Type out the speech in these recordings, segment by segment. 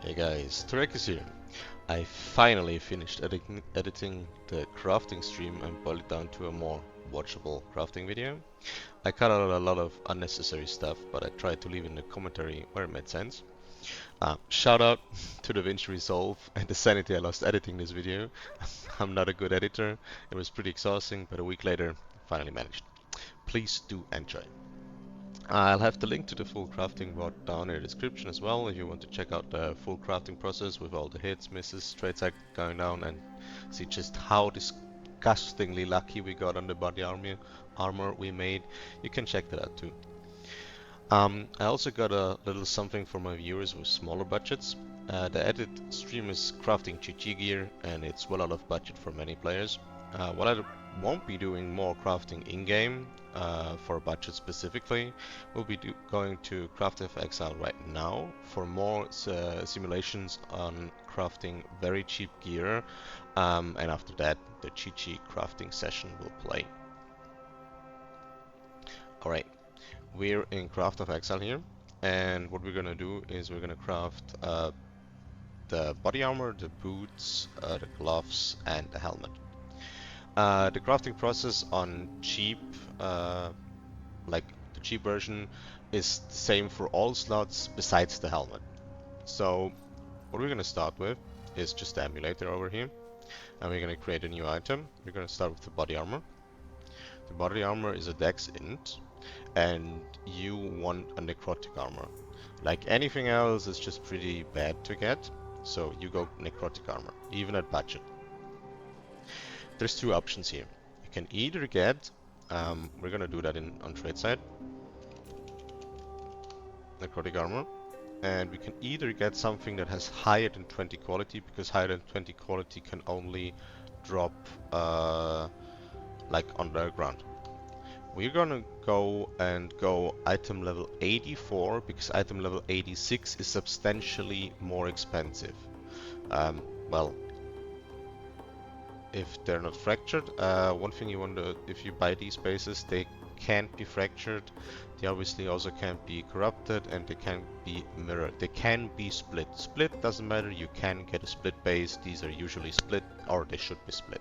Hey guys, Tarekis here. I finally finished editing the crafting stream and boiled it down to a more watchable crafting video. I cut out a lot of unnecessary stuff, but I tried to leave in the commentary where it made sense. Shout out to DaVinci Resolve and the sanity I lost editing this video. I'm not a good editor, it was pretty exhausting, but a week later, finally managed. Please do enjoy. I'll have the link to the full crafting board down in the description as well if you want to check out the full crafting process with all the hits, misses, trade sack going down and see just how disgustingly lucky we got on the body armor we made. You can check that out too. I also got a little something for my viewers with smaller budgets. The edit stream is crafting GG gear and it's well out of budget for many players. What I won't be doing more crafting in-game for a budget specifically. We'll be going to Craft of Exile right now for more simulations on crafting very cheap gear, and after that the GG crafting session will play. Alright, we're in Craft of Exile here, and what we're gonna do is we're gonna craft the body armor, the boots, the gloves, and the helmet. The crafting process on cheap, like the cheap version, is the same for all slots besides the helmet. So what we're gonna start with is just the emulator over here, and we're gonna create a new item. We're gonna start with the body armor. The body armor is a dex int, and you want a necrotic armor. Like anything else, it's just pretty bad to get, so you go necrotic armor, even at budget. There's two options here. You can either get, we're gonna do that on trade side, necrotic armor, and we can either get something that has higher than 20 quality, because higher than 20 quality can only drop like underground. We're gonna go item level 84 because item level 86 is substantially more expensive. Well, if they're not fractured, one thing you want to, if you buy these bases, they can't be fractured. They obviously also can't be corrupted, and they can't be mirrored. They can be split. Split doesn't matter, you can get a split base. These are usually split, or they should be split.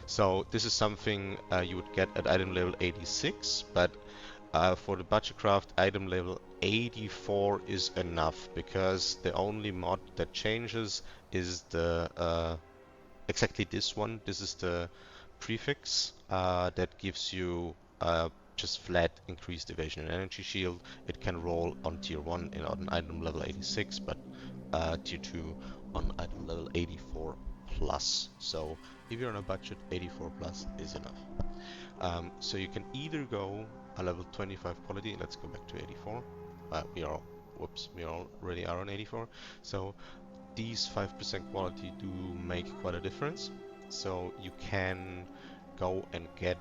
So this is something you would get at item level 86, but for the budget craft, item level 84 is enough, because the only mod that changes is the exactly this one. This is the prefix that gives you just flat increased evasion and energy shield. It can roll on tier 1 on item level 86, but tier 2 on item level 84 plus. So if you're on a budget, 84 plus is enough. So you can either go a level 25 quality. Let's go back to 84. We already are on 84. So these 5% quality do make quite a difference. So you can go and get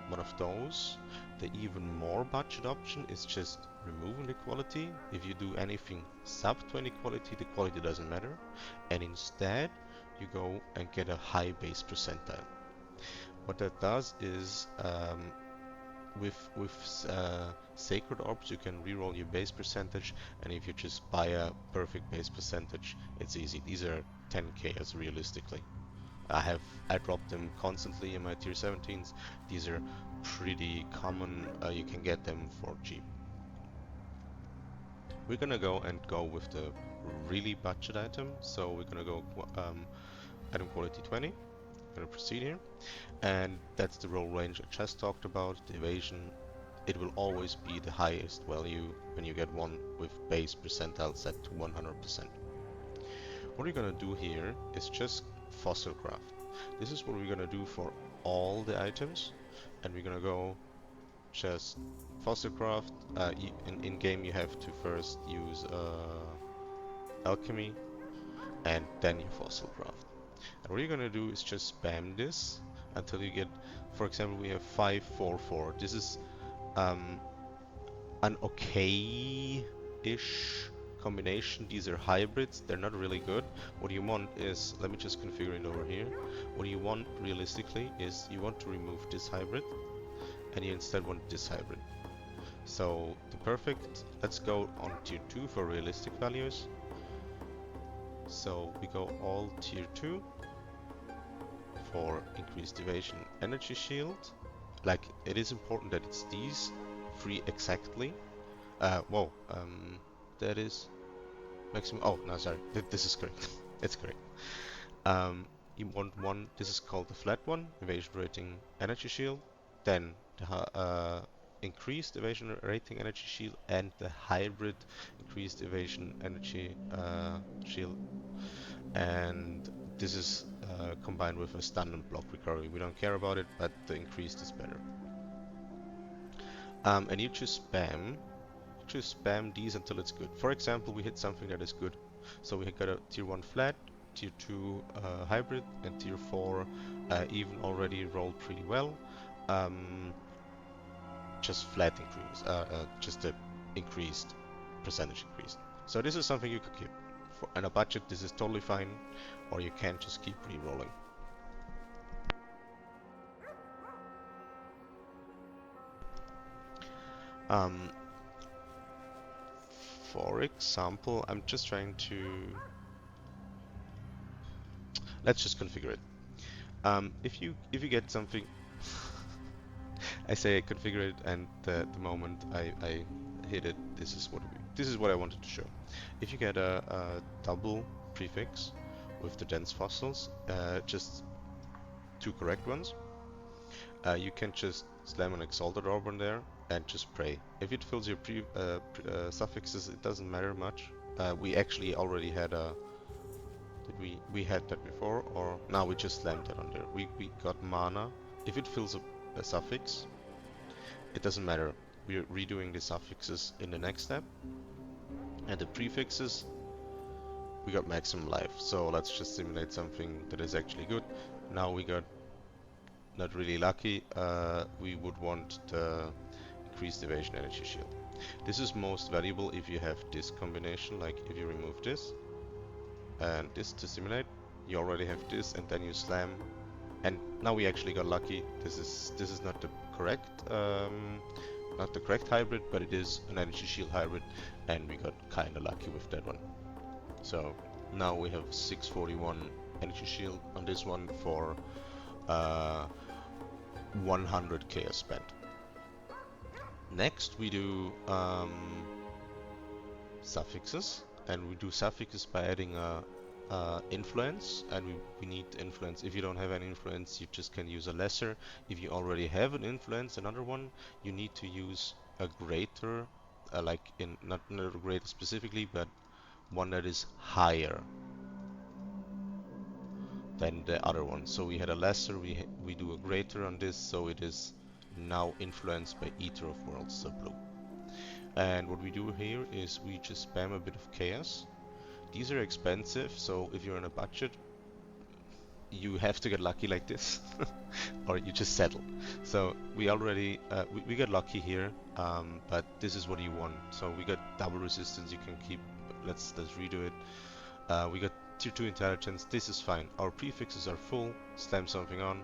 one of those. The even more budget option is just removing the quality. If you do anything sub 20 quality, the quality doesn't matter, and instead you go and get a high base percentile. What that does is with sacred orbs you can reroll your base percentage, and if you just buy a perfect base percentage, it's easy. These are 10k realistically. I drop them constantly in my tier 17s. These are pretty common. You can get them for cheap. We're gonna go with the really budget item. So we're gonna go item quality 20. Gonna proceed here, and that's the roll range I just talked about. The evasion, it will always be the highest value when you get one with base percentile set to 100%. What we're gonna do here is just fossil craft. This is what we're gonna do for all the items, and we're gonna go just fossil craft. In game you have to first use alchemy, and then you fossil craft. And what you're gonna do is just spam this until you get, for example, we have 544. This is an okay-ish combination. These are hybrids, they're not really good. What you want is, let me just configure it over here. What you want realistically is you want to remove this hybrid, and you instead want this hybrid. So the perfect, let's go on tier 2 for realistic values. So we go all tier 2 for increased evasion energy shield. Like, it is important that it's these 3 exactly. Whoa, that is maximum. Oh, no, sorry, this is correct. It's correct. You want one, this is called the flat one, evasion rating energy shield, then the increased evasion rating energy shield, and the hybrid increased evasion energy shield, and this is combined with a stun and block recovery. We don't care about it, but the increased is better. And you just spam these until it's good. For example, we hit something that is good. So we got a tier 1 flat, tier 2 hybrid, and tier 4 even already rolled pretty well. Just flat increase, just the increased percentage increase. So this is something you could keep. For on a budget, this is totally fine, or you can just keep re-rolling. Um, for example, I'm just trying to... Let's just configure it. If you get something, I say configure it, and the moment I hit it, this is what I wanted to show. If you get a double prefix with the dense fossils, just 2 correct ones, you can just slam an exalted orb on there and just pray. If it fills your suffixes, it doesn't matter much. We actually already had a... Did we had that before, or now we just slammed that on there. We got mana. If it fills a suffix, it doesn't matter. We're redoing the suffixes in the next step, and the prefixes, we got maximum life. So let's just simulate something that is actually good. Now we got not really lucky. We would want the increased evasion energy shield. This is most valuable if you have this combination, like if you remove this and this to simulate, you already have this, and then you slam, and now we actually got lucky. This is not the correct hybrid, but it is an energy shield hybrid, and we got kinda lucky with that one. So now we have 641 energy shield on this one for 100 chaos spent. Next we do suffixes, and we do suffixes by adding a influence, and we need influence. If you don't have an influence, you just can use a lesser. If you already have an influence, another one, you need to use a greater, like in not a greater specifically, but one that is higher than the other one. So we had a lesser, we do a greater on this, so it is now influenced by Eater of Worlds, so blue. And what we do here is we just spam a bit of chaos. These are expensive, so if you're on a budget, you have to get lucky like this, or you just settle. So we already we got lucky here, but this is what you want. So we got double resistance. You can keep. Let's redo it. We got tier 2 intelligence. This is fine. Our prefixes are full. Slam something on.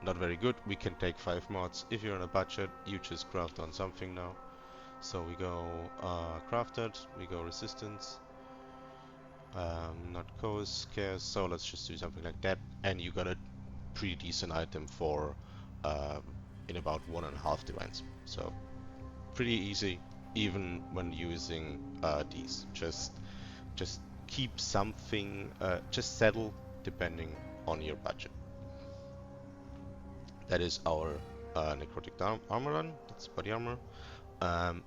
Not very good. We can take 5 mods. If you're on a budget, you just craft on something now. So we go crafted. We go resistance. Not chaos, so let's just do something like that, and you got a pretty decent item for in about 1.5 divines. So pretty easy, even when using these. Just keep something, just settle depending on your budget. That is our necrotic armor run. That's body armor.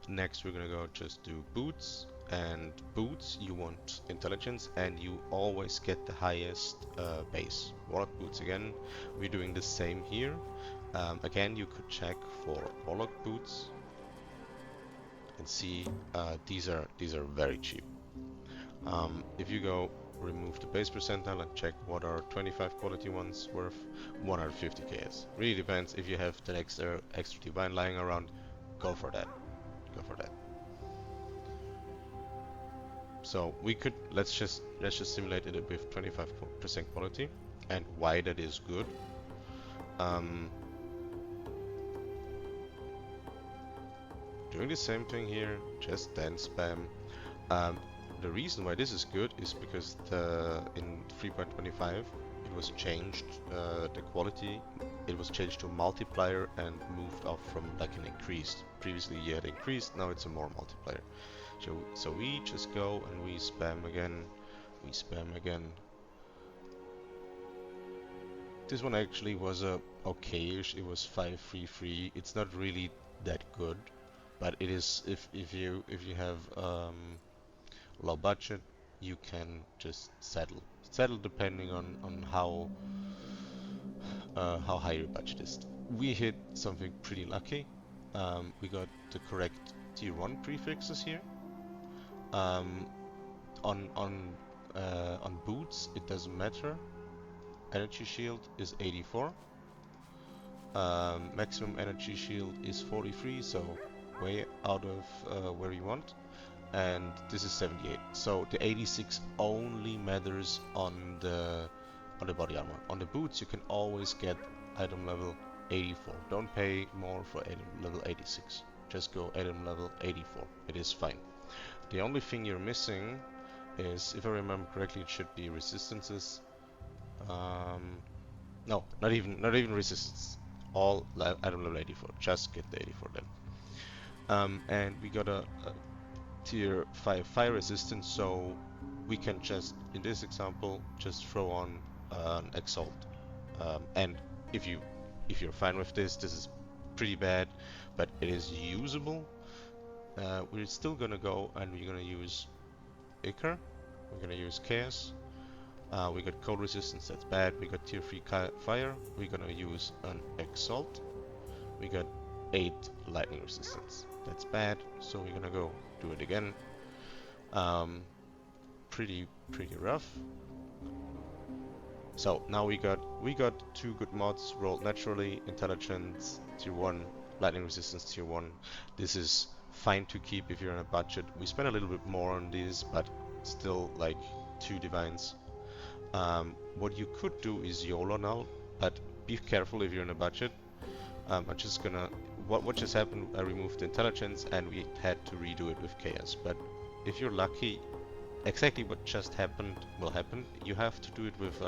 Next we're gonna go just do boots. And boots, you want intelligence, and you always get the highest base. Warlock boots again, we're doing the same here. Again, you could check for Warlock boots and see these are very cheap. If you go remove the base percentile and check what are 25 quality ones worth, 150 KS. Really depends. If you have the extra divine lying around, go for that. Go for that. So we could let's just simulate it with 25% quality, and why that is good. Doing the same thing here, just then spam. the reason why this is good is because in 3.25 it was changed, the quality, it was changed to multiplier and moved up from like an increased. Previously you had increased, now it's a more multiplier. So we just go and we spam again, This one actually was a okayish, it was 533. It's not really that good, but it is, if you have low budget, you can just settle depending on how high your budget is. We hit something pretty lucky. We got the correct tier 1 prefixes here. Um, on boots it doesn't matter. Energy shield is 84. Maximum energy shield is 43, so way out of where you want. And this is 78. So the 86 only matters on the body armor. On the boots you can always get item level 84. Don't pay more for item level 86. Just go item level 84. It is fine. The only thing you're missing is, if I remember correctly, it should be resistances. No, not even resistance. All item level 84. Just get the 84 then. And we got a tier 5 fire resistance, so we can just, in this example, just throw on an Exalt. And if you're fine with this is pretty bad, but it is usable. We're still gonna go and we're gonna use Icar. We're gonna use Chaos. We got cold resistance, that's bad. We got tier 3 fire. We're gonna use an Exalt. We got 8 lightning resistance, that's bad. So we're gonna go do it again. Pretty rough. So now we got 2 good mods rolled naturally. Intelligence tier 1, lightning resistance tier 1. This is fine to keep if you're on a budget. We spend a little bit more on these, but still like 2 divines. What you could do is YOLO now, but be careful if you're in a budget. I'm just gonna, what just happened, I removed the intelligence and we had to redo it with chaos. But if you're lucky, exactly what just happened will happen. You have to do it with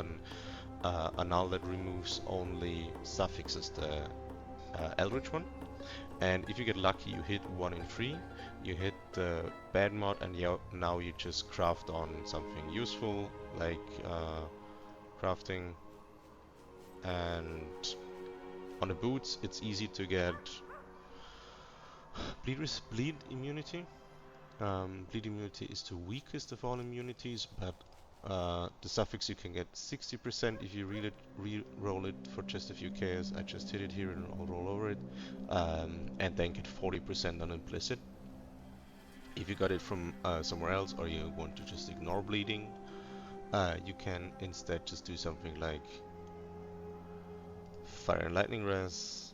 a null that removes only suffixes, the Eldrich one. And if you get lucky, you hit 1 in 3. You hit the bad mod, and now you just craft on something useful, like crafting. And on the boots, it's easy to get bleed immunity. Bleed immunity is the weakest of all immunities, but the suffix you can get 60% if you re-roll it for just a few chaos. I just hit it here and I'll roll over it, and then get 40% on implicit. If you got it from somewhere else, or you want to just ignore bleeding, you can instead just do something like fire and lightning res,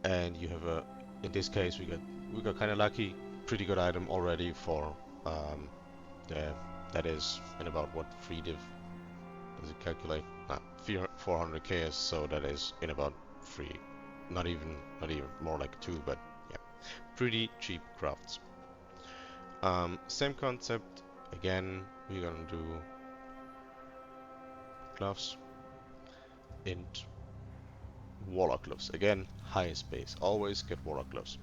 and you have in this case we got kind of lucky. Pretty good item already for that is in about what 3 div does it calculate? 400 chaos, so that is in about 3, not even more like 2, but yeah, pretty cheap crafts. Same concept again. We're gonna do gloves, int warlock gloves again. Highest base, always get warlock gloves.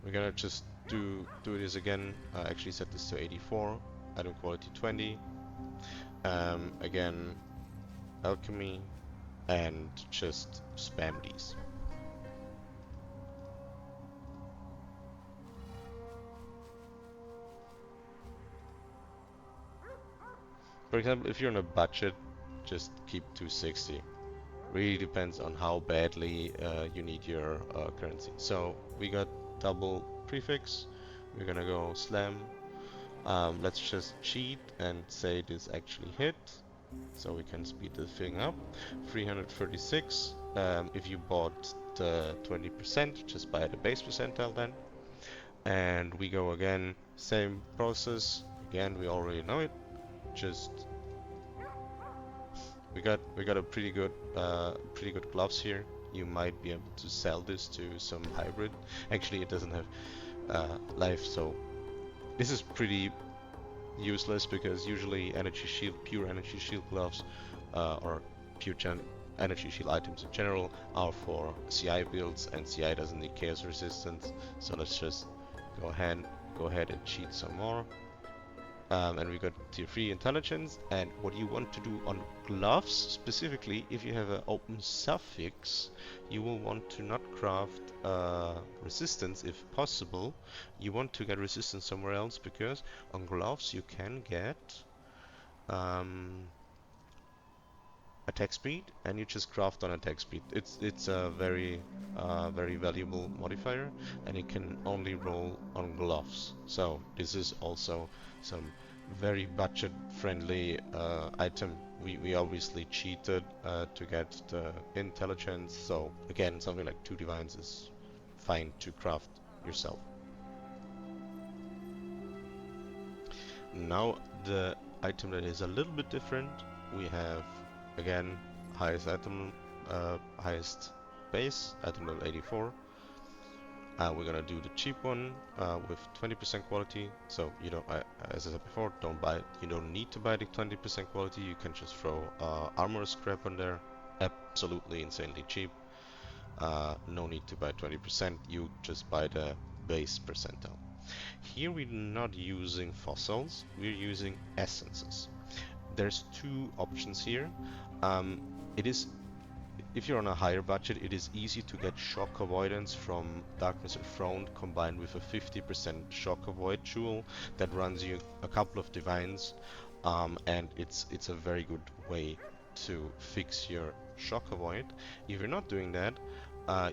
We're gonna just do this again. Actually set this to 84, item quality 20. Again, alchemy, and just spam these. For example, if you're on a budget, just keep 260. Really depends on how badly you need your currency. So we got double prefix. We're gonna go slam. Let's just cheat and say this actually hit, so we can speed the thing up. 336. If you bought the 20%, just buy the base percentile then. And we go again, same process. Again, we already know it. Just we got a pretty good gloves here. You might be able to sell this to some hybrid. Actually, it doesn't have life, so this is pretty useless because usually energy shield, pure energy shield gloves, or pure energy shield items in general are for CI builds, and CI doesn't need chaos resistance. So let's just go ahead and cheat some more. And we got tier 3 intelligence. And what you want to do on gloves specifically, if you have an open suffix, you will want to not craft resistance if possible. You want to get resistance somewhere else, because on gloves you can get attack speed, and you just craft on attack speed. It's a very valuable modifier, and it can only roll on gloves. So this is also some very budget friendly item. We obviously cheated to get the intelligence, so again something like 2 divines is fine to craft yourself. Now the item that is a little bit different, we have again highest item, highest base, item level 84. We're gonna do the cheap one with 20% quality. So you don't, as I said before, don't buy. You don't need to buy the 20% quality. You can just throw armor scrap on there. Absolutely insanely cheap. No need to buy 20%. You just buy the base percentile. Here we're not using fossils. We're using essences. There's 2 options here. It is, if you're on a higher budget, it is easy to get shock avoidance from Darkness Enthroned combined with a 50% shock avoid jewel that runs you a couple of divines, and it's a very good way to fix your shock avoid. If you're not doing that,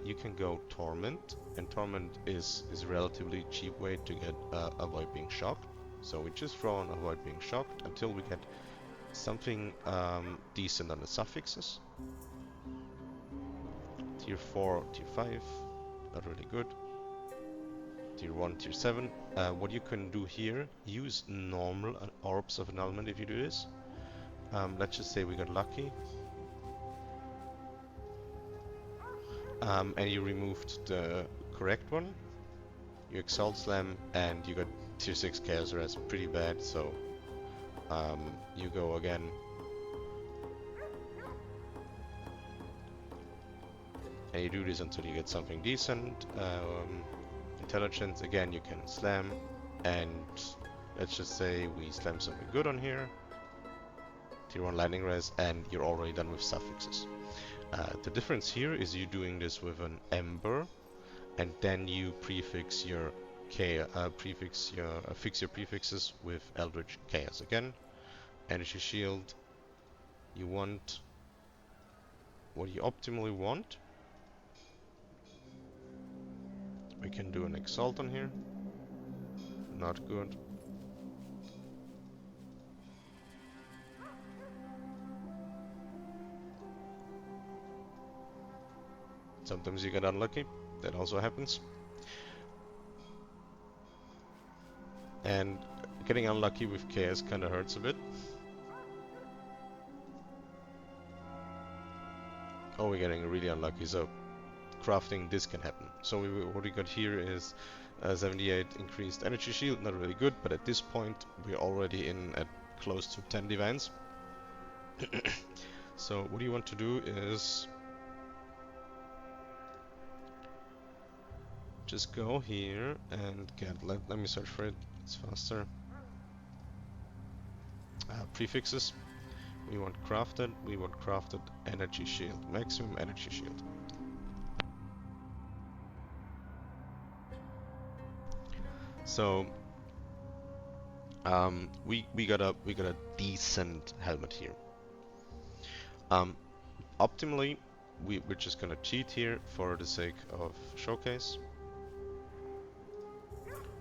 you can go Torment, and Torment is a relatively cheap way to get avoid being shocked. So we just throw on avoid being shocked until we get something decent on the suffixes. Tier 4, Tier 5, not really good. Tier 1, Tier 7. What you can do here, use normal orbs of annulment if you do this. Let's just say we got lucky. And you removed the correct one. You Exalt Slam, and you got Tier 6 Chaos Arrest, pretty bad, so you go again. And you do this until you get something decent. Intelligence, again, you can slam, and let's just say we slam something good on here. Tier 1 Lightning Res, and you're already done with suffixes. The difference here is you doing this with an Ember, and then you prefix your fix your prefixes with Eldrich Chaos again. Energy Shield, you want what you optimally want. We can do an Exalt on here. Not good. Sometimes you get unlucky. That also happens. And getting unlucky with chaos kind of hurts a bit. Oh, we're getting really unlucky, so crafting this can happen. So what we got here is 78 increased energy shield, not really good, but at this point we're already in at close to 10 divines. So what you want to do is just go here and get, let me search for it, it's faster. Prefixes. We want crafted energy shield, maximum energy shield. So we got a decent helmet here. Optimally, we're just gonna cheat here for the sake of showcase.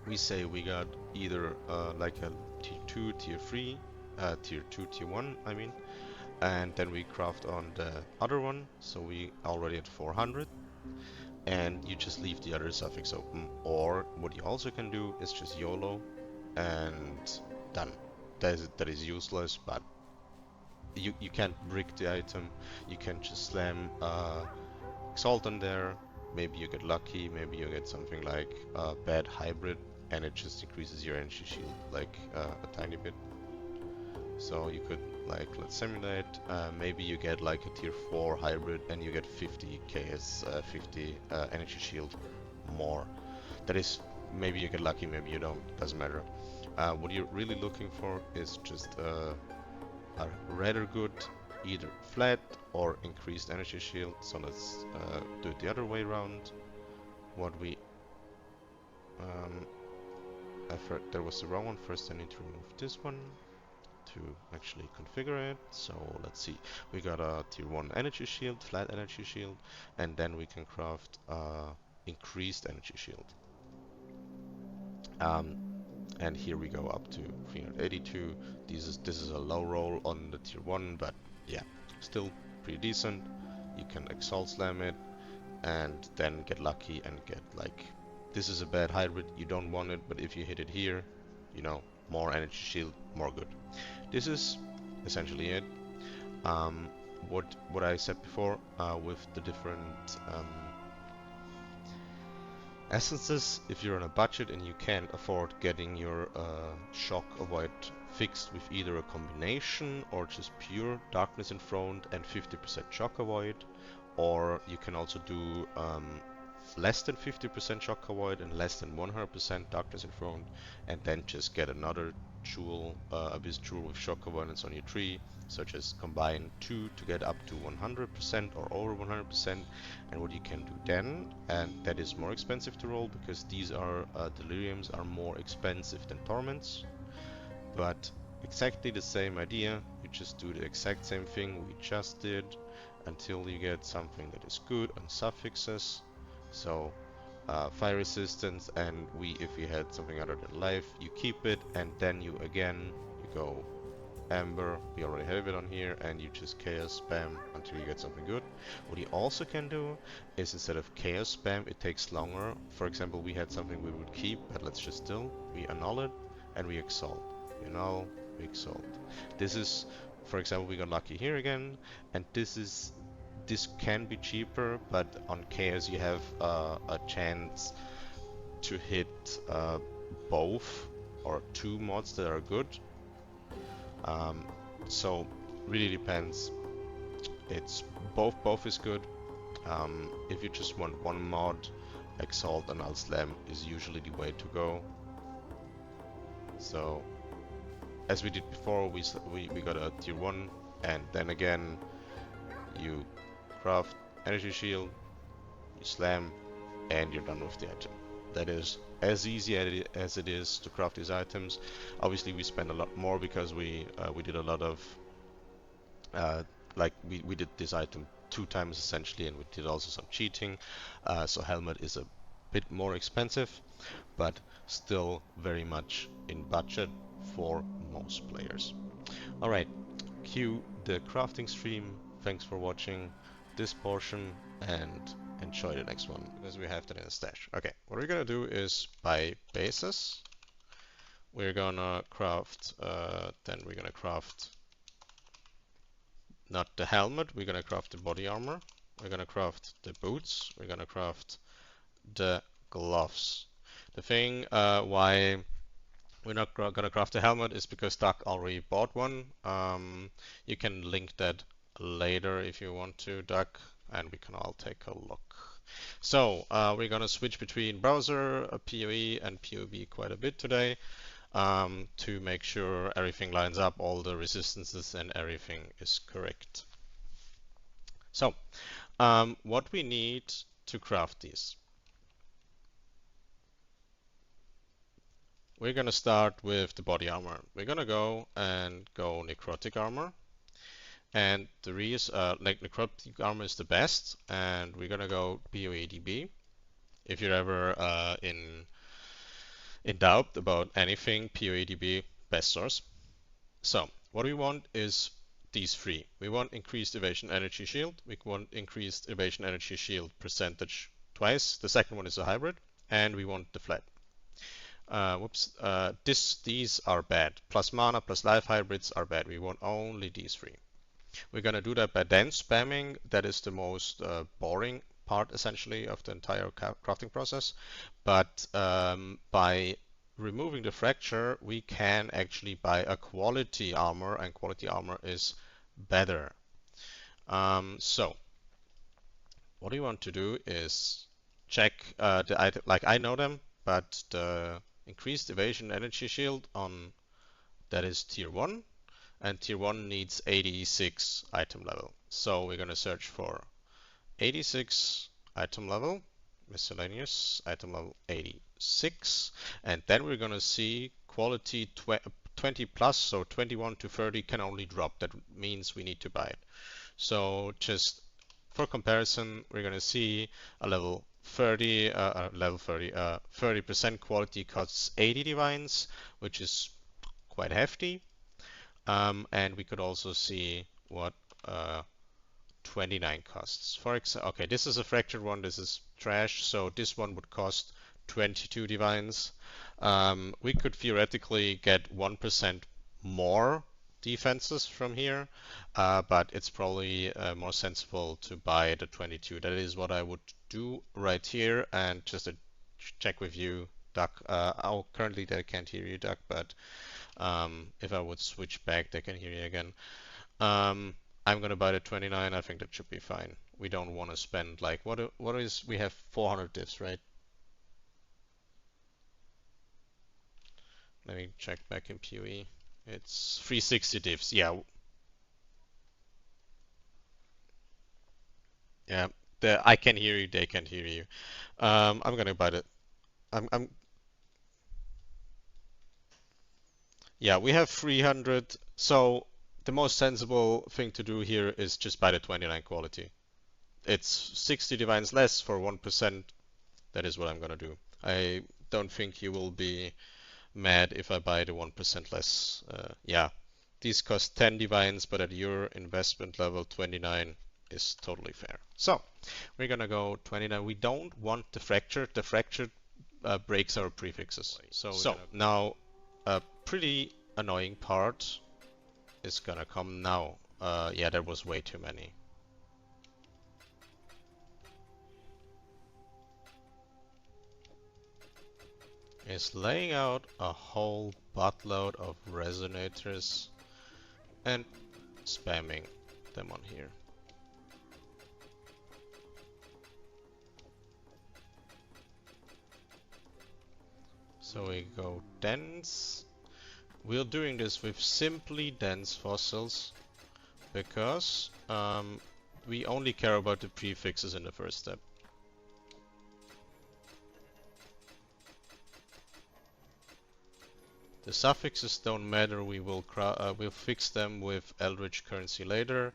We say we got either like a tier 2, tier 3, tier 2, tier 1, I mean, and then we craft on the other one, so we already at 400, and you just leave the other suffix open. Or what you also can do is just YOLO and done. That is useless, but you can't brick the item. You can just slam Exalt on there. Maybe you get lucky, maybe you get something like bad hybrid and it just increases your energy shield like a tiny bit. So you could, like, let's simulate, maybe you get like a tier 4 hybrid and you get 50 KS, 50 energy shield more. That is, maybe you get lucky, maybe you don't, doesn't matter. What you're really looking for is just a rather good, either flat or increased energy shield. So let's do it the other way around. What we, there was the wrong one. First I need to remove this one to actually configure it. So let's see, we got a tier 1 energy shield, flat energy shield, and then we can craft increased energy shield. And here we go up to 382. This is a low roll on the tier 1, but yeah, still pretty decent. You can exalt slam it and then get lucky and get, like, this is a bad hybrid, you don't want it, but if you hit it here, you know, more energy shield, more good. This is essentially it. What I said before with the different essences, if you're on a budget and you can't afford getting your shock avoid fixed with either a combination or just pure darkness enthroned and 50% shock avoid, or you can also do less than 50% shock avoid and less than 100% darkness enthroned, and then just get another jewel, abyss jewel with shock avoidance on your tree, such as combine 2 to get up to 100% or over 100%. And what you can do then, and that is more expensive to roll because these are deliriums are more expensive than torments, but exactly the same idea. You just do the exact same thing we just did until you get something that is good on suffixes. So fire resistance, and if we had something other than life, you keep it, and then you go Amber, we already have it on here, and you just chaos spam until you get something good. What you also can do is, instead of chaos spam, it takes longer. For example, we had something we would keep, but let's just we annul it and we exalt. We annul, we exalt. This is, for example, we got lucky here again, and this can be cheaper, but on chaos you have a chance to hit both or 2 mods that are good. So really depends. It's both is good. If you just want one mod, Exalt and Al Slam is usually the way to go. So as we did before, we got a tier 1, and then again you craft energy shield, you slam, and you're done with the item. That is as easy as it is to craft these items. Obviously we spend a lot more because we did a lot of like we did this item 2 times essentially, and we did also some cheating. So helmet is a bit more expensive, but still very much in budget for most players. Alright, cue the crafting stream. Thanks for watching this portion and enjoy the next one, because we have that in a stash. Okay, what we're gonna do is buy bases. We're gonna craft, then we're gonna craft not the helmet, we're gonna craft the body armor. We're gonna craft the boots. We're gonna craft the gloves. The thing why we're not gonna craft the helmet is because Doc already bought one. You can link that later if you want to, Doc, and we can all take a look. So we're gonna switch between browser, PoE, and PoB quite a bit today to make sure everything lines up, all the resistances and everything is correct. So what we need to craft these. We're gonna start with the body armor. We're gonna go necrotic armor. And the reason, like, necrotic armor is the best, and we're gonna go PoEDB. If you're ever in doubt about anything, PoEDB, best source. So what we want is these 3. We want increased evasion energy shield. We want increased evasion energy shield percentage twice. The second one is a hybrid, and we want the flat. These are bad. Plus mana, plus life hybrids are bad. We want only these 3. We're going to do that by then spamming. That is the most boring part, essentially, of the entire crafting process. But by removing the fracture, we can actually buy a quality armor, and quality armor is better. So what we want to do is check the item. Like I know them, but the increased evasion energy shield on that is tier 1, and tier 1 needs 86 item level. So we're gonna search for 86 item level, miscellaneous item level 86, and then we're gonna see quality 20 plus, so 21 to 30 can only drop. That means we need to buy it. So just for comparison, we're gonna see a level 30, 30% quality costs 80 divines, which is quite hefty. And we could also see what 29 costs. For example, okay, this is a fractured one, this is trash, so this one would cost 22 divines. We could theoretically get 1% more defenses from here, but it's probably more sensible to buy the 22. That is what I would do right here, and just to check with you, Duck. Oh, currently they can't hear you, Duck, but if I would switch back, they can hear you again. I'm gonna buy the 29. I think that should be fine. We don't want to spend like what is we have 400 diffs, right? Let me check back in PoE. It's 360 diffs. Yeah, yeah. I can hear you. They can hear you. I'm gonna buy the. I'm. Yeah, we have 300. So the most sensible thing to do here is just buy the 29 quality. It's 60 divines less for 1%. That is what I'm gonna do. I don't think you will be mad if I buy the 1% less. Yeah, these cost 10 divines, but at your investment level 29 is totally fair. So we're gonna go 29. We don't want the fractured. The fractured breaks our prefixes. So now a pretty annoying part is gonna come now. Yeah, there was way too many. Is laying out a whole buttload of resonators and spamming them on here. So we go dense. We're doing this with simply dense fossils because we only care about the prefixes in the first step. The suffixes don't matter, we'll fix them with Eldrich currency later.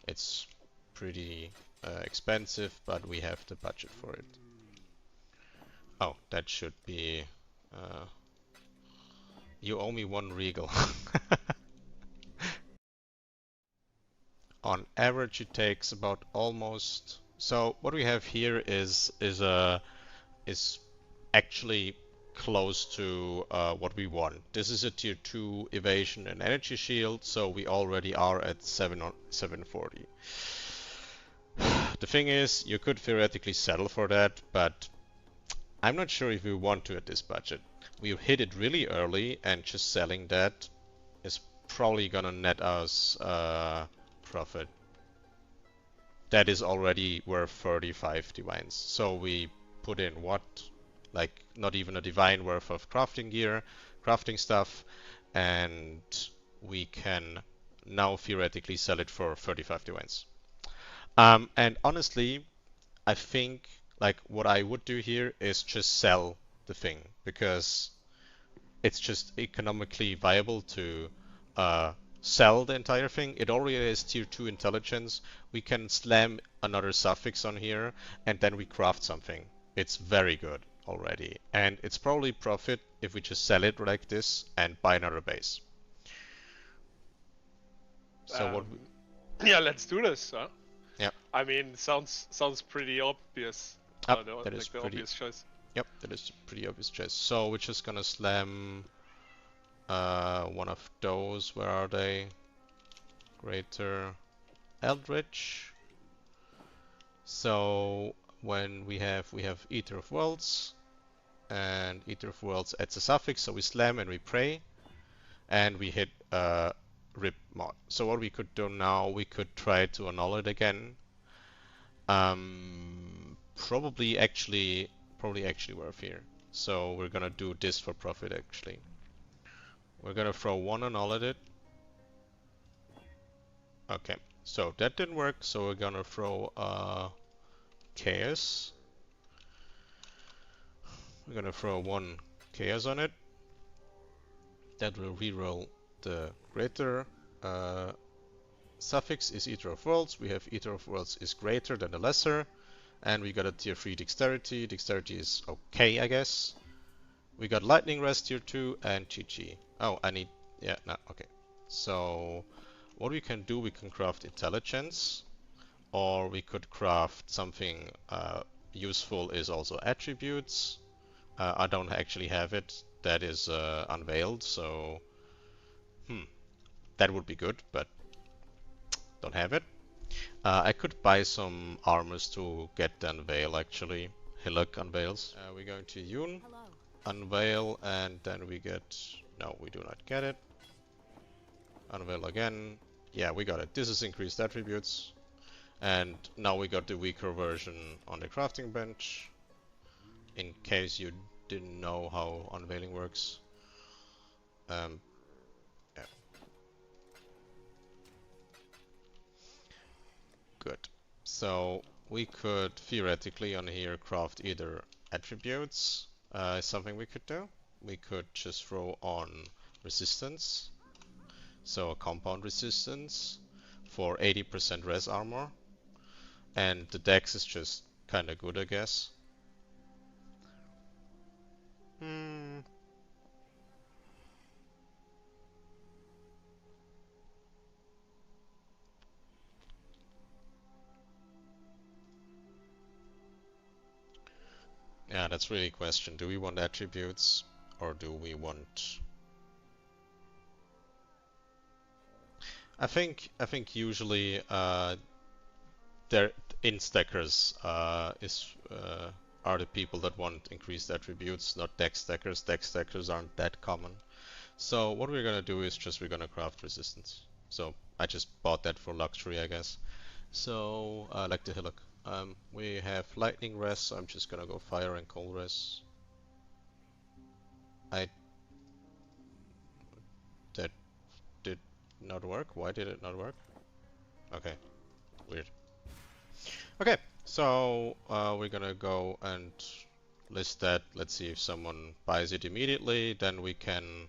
It's pretty expensive, but we have the budget for it. Oh, that should be... you owe me 1 regal. On average it takes about almost... So what we have here is actually close to what we want. This is a tier 2 evasion and energy shield, so we already are at 740. The thing is, you could theoretically settle for that, but I'm not sure if we want to at this budget. We hit it really early, and just selling that is probably gonna net us profit. That is already worth 35 divines. So we put in what? Like not even a divine worth of crafting gear, crafting stuff, and we can now theoretically sell it for 35 divines. And honestly, I think like what I would do here is just sell the thing because it's just economically viable to sell the entire thing. It already has tier 2 intelligence. We can slam another suffix on here and then we craft something. It's very good already. And it's probably profit if we just sell it like this and buy another base. So what yeah, let's do this, huh? Yeah. I mean, sounds pretty obvious. That like is the pretty obvious choice. Yep, that is a pretty obvious choice. So we're just gonna slam one of those. Where are they? Greater Eldrich. So when we have Ether of Worlds, and Eater of Worlds adds a suffix, so we slam and we pray, and we hit rip mod. So what we could do now, we could try to annul it again. Probably actually worth here. So we're gonna do this for profit actually. We're gonna throw one annul at it. Okay, so that didn't work, so we're gonna throw chaos. We're gonna throw one chaos on it. That will reroll the greater. Suffix is Eater of Worlds. We have Eater of Worlds is greater than the lesser. And we got a tier 3 dexterity. Dexterity is okay, I guess. We got Lightning Rest tier 2 and GG. Oh, I need... Yeah, no, okay. So, what we can do, we can craft intelligence. Or we could craft something useful is also attributes. I don't actually have it. That is unveiled, so... that would be good, but don't have it. I could buy some armors to get the unveil actually. Hillock unveils. We're going to Yoon, unveil, and then we get... No, we do not get it. Unveil again. Yeah, we got it. This is increased attributes. And now we got the weaker version on the crafting bench. In case you didn't know how unveiling works. Yeah. Good. So we could theoretically on here craft either attributes, something we could do. We could just throw on resistance, so a compound resistance for 80% res armor, and the dex is just kinda good, I guess. Yeah, that's really a question. Do we want attributes or do we want... I think usually their in-stackers are the people that want increased attributes, not deck stackers. Deck stackers aren't that common. So what we're gonna do is we're gonna craft resistance. So I just bought that for luxury, I guess. So like the hillock. We have lightning rest, so I'm just gonna go fire and cold rest. That did not work. Why did it not work? Okay, weird. Okay, so we're gonna go and list that. Let's see if someone buys it immediately, then we can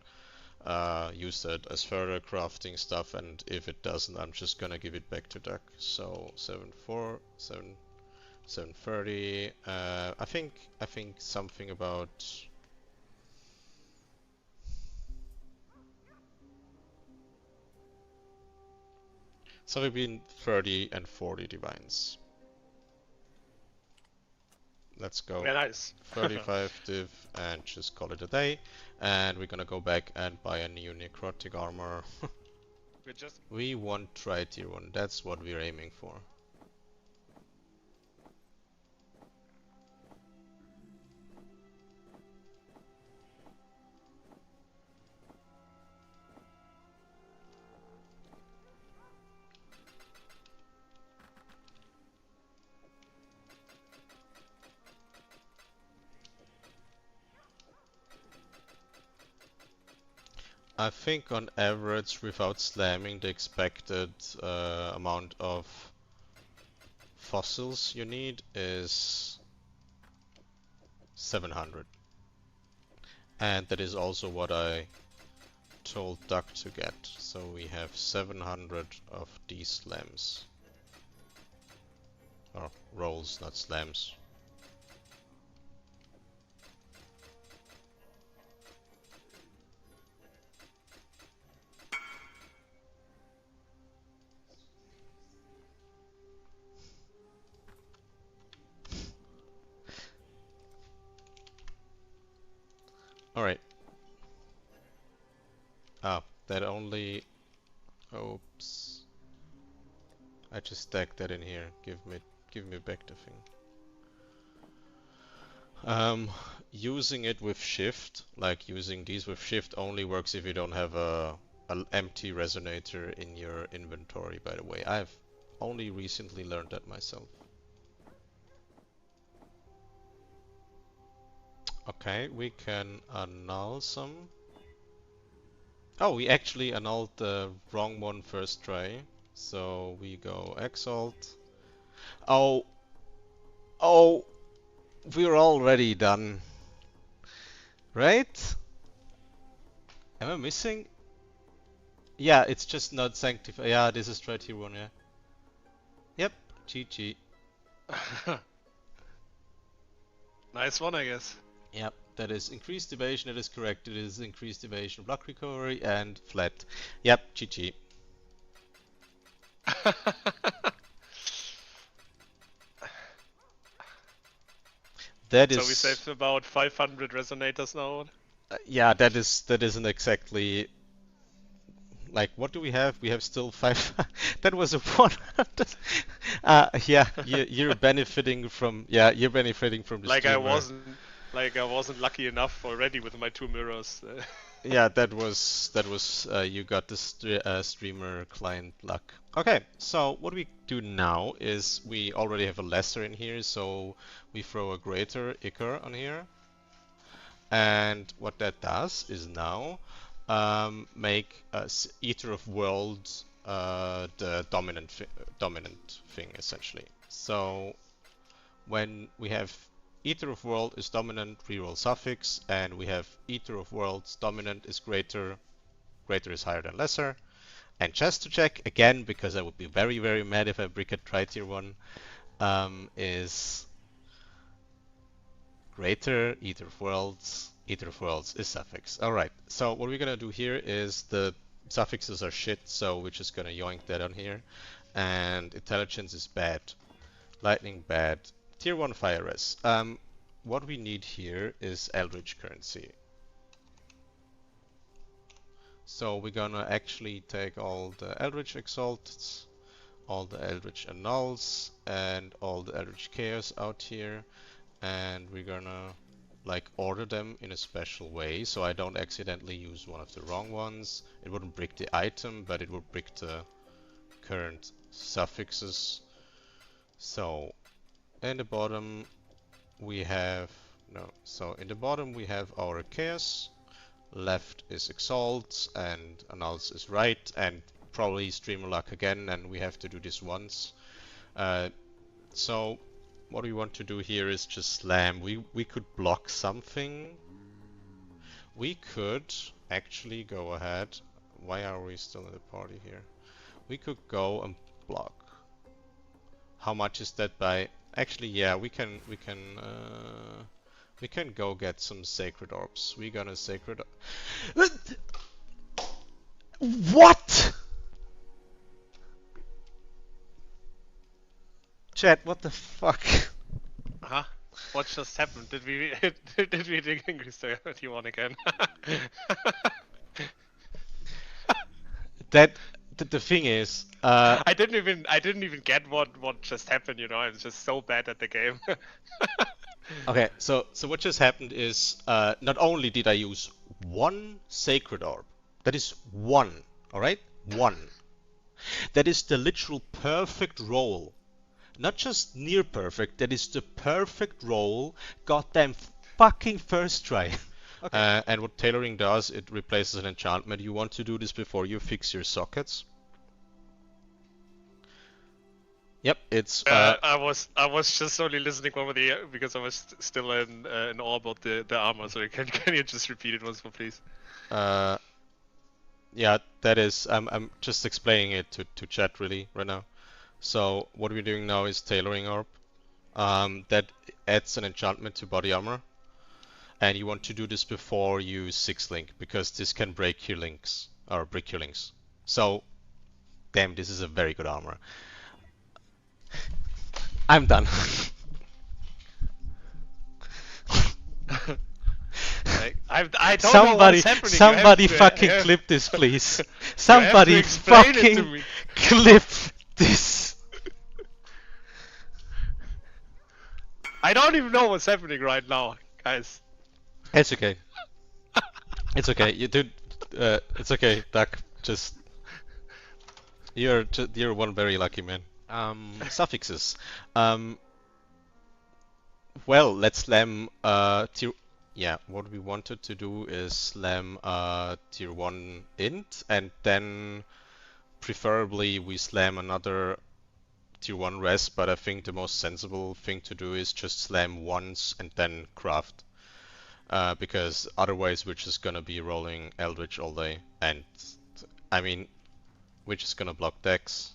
use that as further crafting stuff, and if it doesn't, I'm just gonna give it back to Duck. So 7.4, 7.30. I think something about... something between 30 and 40 divines. Let's go. Yeah, nice. 35 div and just call it a day. And we're gonna go back and buy a new necrotic armor. We want try tier 1, that's what we're aiming for. I think on average, without slamming, the expected amount of fossils you need is 700. And that is also what I told Duck to get. So we have 700 of these slams. Or rolls, not slams. Alright. Ah, that only... Oops. I just stacked that in here. Give me back the thing. Using it with shift, like using these with shift, only works if you don't have a an empty resonator in your inventory, by the way. I've only recently learned that myself. Okay, we can annul some. Oh, we actually annulled the wrong one first try. So we go exalt. Oh, oh, we're already done. Right? Am I missing? Yeah, it's just not sanctified. Yeah, this is right here one, yeah. Yep, GG. Nice one, I guess. Yep, that is increased evasion, that is correct. It is increased evasion, block recovery, and flat. Yep, GG. That So is. we saved about 500 resonators now. Yeah, that isn't exactly like what do we have? We have still five. That was a 100. Yeah, you're benefiting from you're benefiting from the Like streamer. I wasn't lucky enough already with my 2 mirrors. Yeah, that was you got the streamer client luck. Okay, so what we do now is we already have a lesser in here, so we throw a greater Icar on here. And what that does is now make Eater of Worlds the dominant thing essentially. So when we have Eater of World is dominant, reroll suffix, and we have Eater of Worlds dominant is greater, greater is higher than lesser. And just to check again, because I would be very, very mad if I Bricket tried tier 1, is greater, Eater of Worlds is suffix. Alright, so what we're gonna do here is the suffixes are shit, so we're just gonna yoink that on here. And intelligence is bad. Lightning bad. Tier 1 fire res. What we need here is Eldrich currency. So we're gonna actually take all the Eldritch Exalts, all the Eldritch Annuls, and all the Eldritch Chaos out here. And we're gonna like order them in a special way so I don't accidentally use one of the wrong ones. It wouldn't break the item, but it would break the current suffixes. So in the bottom we have in the bottom we have our chaos, left is exalt and annuls is right, and probably streamer luck again, and we have to do this once. So what we want to do here is just slam. We could block something. We could actually go ahead. Why are we still in the party here? We could go and block. How much is that by? Actually, yeah, we can go get some sacred orbs. We're gonna sacred. What? Chat, what the fuck? Huh? What just happened? Did we did we increase the T1 again? The thing is, I didn't even get what just happened. You know, I'm just so bad at the game. okay, so what just happened is not only did I use one sacred orb, that is one, all right, one. That is the literal perfect roll. Not just near perfect, that is the perfect roll, goddamn fucking first try. Okay. And what tailoring does, it replaces an enchantment. You want to do this before you fix your sockets. Yep, it's. I was just only listening over the because I was still in awe about the armor. So can you just repeat it once more, please? Yeah, that is. I'm just explaining it to chat really right now. So what we're doing now is tailoring orb. That adds an enchantment to body armor. And you want to do this before you 6-link, because this can break your links, or break your links. So, damn, this is a very good armor. I'm done. I don't know what's happening. Somebody fucking clip this, please. Somebody fucking clip this. I don't even know what's happening right now, guys. It's okay. It's okay. You did. It's okay, Duck. Just you're one very lucky man. Suffixes. Um, well, let's slam tier. Yeah, what we wanted to do is slam tier 1 int, and then preferably we slam another tier 1 res, but I think the most sensible thing to do is just slam once and then craft. Because otherwise we're just gonna be rolling Eldrich all day, and I mean, we're just gonna block decks.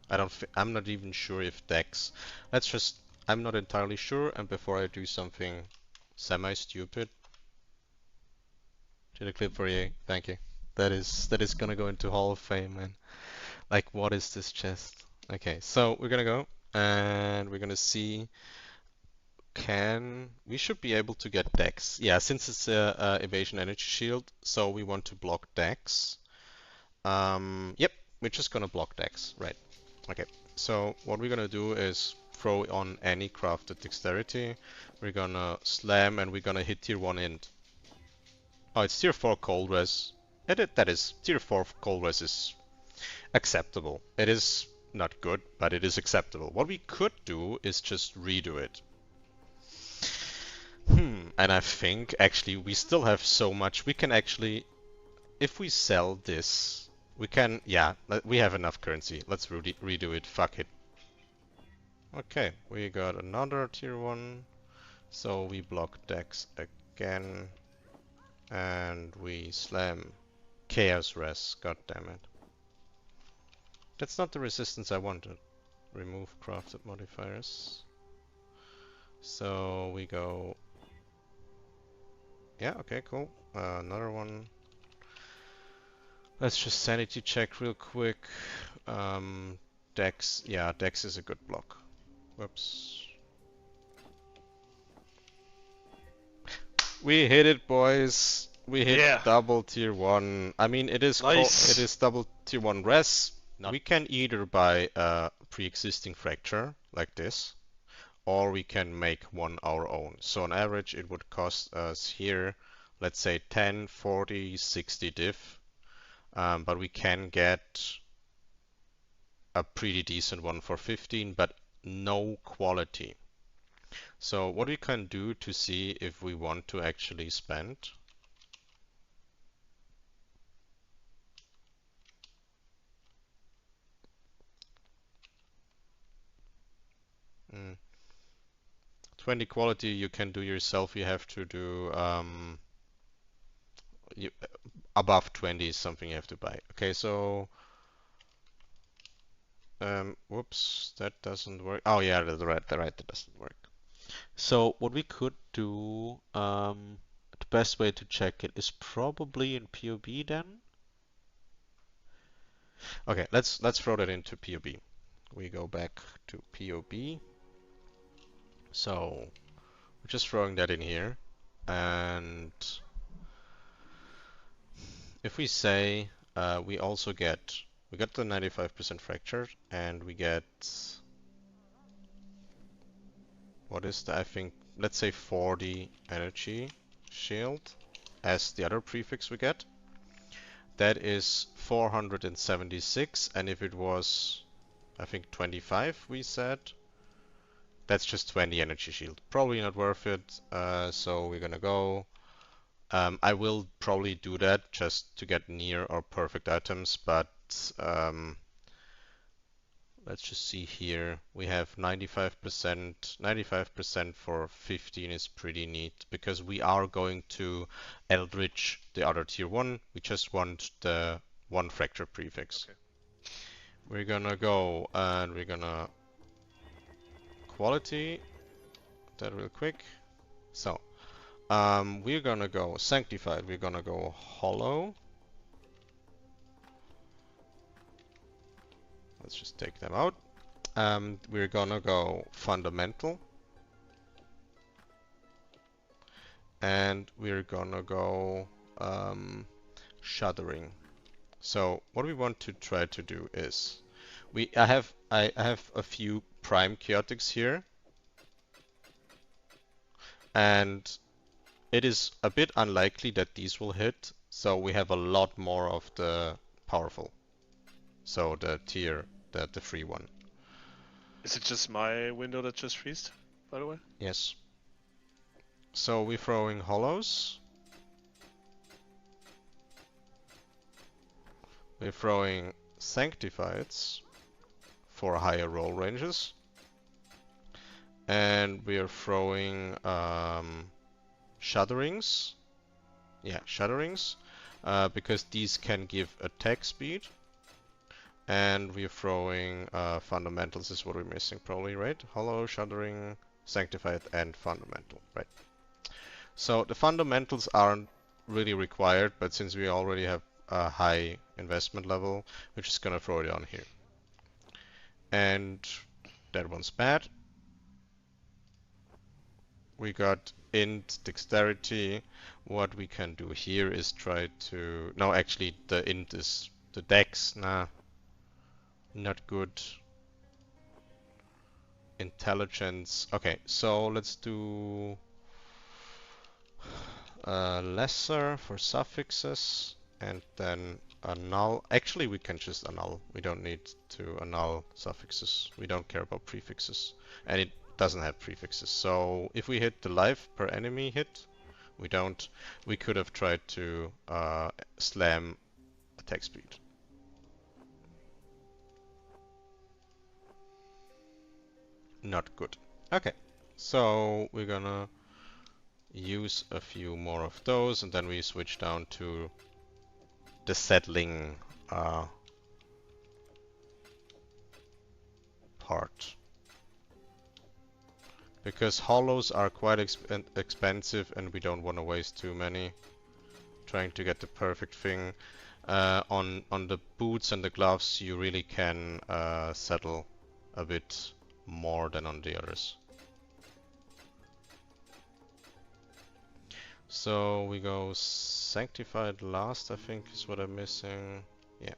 I'm not even sure if decks. Let's just. I'm not entirely sure, and before I do something semi-stupid, did a clip for you. Thank you. That is gonna go into Hall of Fame, man. Like, what is this chest? Okay, so we're gonna go and we're gonna see. We should be able to get decks? Yeah, since it's a evasion energy shield, so we want to block decks. Yep, we're just gonna block decks, right? Okay, so what we're gonna do is throw on any crafted dexterity. We're gonna slam and we're gonna hit tier 1 int. Oh, it's tier 4 cold res. That is, tier 4 cold res is acceptable. It is not good, but it is acceptable. What we could do is just redo it. And I think actually we still have so much. We can actually, if we sell this, we can, yeah, we have enough currency. Let's redo it. Fuck it. Okay, we got another tier 1. So we block decks again. And we slam Chaos Res. God damn it. That's not the resistance I wanted. Remove crafted modifiers. So we go. Yeah, okay, cool. Another one. Let's just sanity check real quick. Dex. Yeah, Dex is a good block. Whoops. We hit it, boys. We hit double tier 1. I mean, it is Nice. it is double tier 1 res. We can either buy a pre-existing fracture like this, or we can make one our own. So on average, it would cost us here, let's say 10, 40, 60 diff. But we can get a pretty decent one for 15, but no quality. So what we can do to see if we want to actually spend. Mm. 20 quality you can do yourself. You have to do above 20 is something you have to buy. Okay, so whoops, that doesn't work. Oh yeah, that's right, that doesn't work. So what we could do, the best way to check it is probably in PoB then. Okay, let's throw that into PoB. We go back to PoB. So we're just throwing that in here, and if we say we also get we got the 95% fracture, and we get what is the, I think, let's say 40 energy shield as the other prefix we get. That is 476, and if it was, I think, 25 we said, that's just 20 energy shield. Probably not worth it, so we're gonna go. I will probably do that just to get near or perfect items, but let's just see here. We have 95%. 95% for 15 is pretty neat because we are going to Eldrich, the other tier 1. We just want the one fracture prefix. Okay. We're gonna go and we're gonna quality that real quick. So, we're gonna go sanctified. We're gonna go hollow. Let's just take them out. We're gonna go fundamental. And we're gonna go shuddering. So what we want to try to do is I have a few prime chaotics here. And it is a bit unlikely that these will hit, so we have a lot more of the powerful. So the tier, the free one. Is it just my window that just freezed, by the way? Yes. So we're throwing hollows. We're throwing sanctifieds for higher roll ranges. And we're throwing shudderings. Yeah, shudderings. Because these can give attack speed. And we're throwing fundamentals is what we're missing probably, right? Hollow, shuddering, sanctified, and fundamental, right? So the fundamentals aren't really required, but since we already have a high investment level, we're just gonna throw it on here. And that one's bad. We got int dexterity. What we can do here is try to... No, actually the int is the dex. Nah, not good. Intelligence. Okay, so let's do lesser for suffixes and then annul. Actually, we can just annul. We don't need to annul suffixes. We don't care about prefixes. And it doesn't have prefixes. So if we hit the life per enemy hit, we don't. We could have tried to slam attack speed. Not good. Okay, so we're gonna use a few more of those and then we switch down to the settling part. Because hollows are quite expensive and we don't want to waste too many trying to get the perfect thing. On the boots and the gloves you really can settle a bit more than on the others. So we go sanctified last, I think is what I'm missing. Yeah.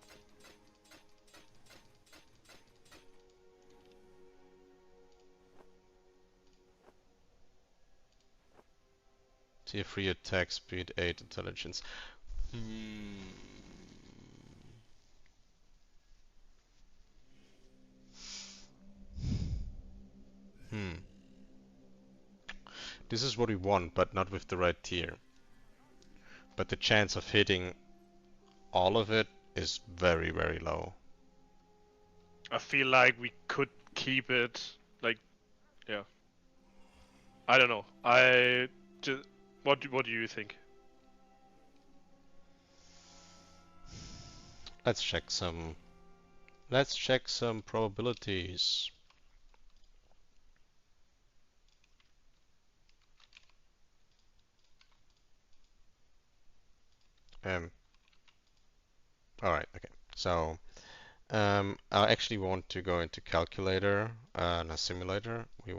Tier 3 attack speed, 8 intelligence. Hmm. This is what we want, but not with the right tier. But the chance of hitting all of it is very, very low. I feel like we could keep it, like, yeah. I don't know. I just, what do you think? Let's check some. Let's check some probabilities. Um. All right. Okay. So, I actually want to go into calculator and a simulator. We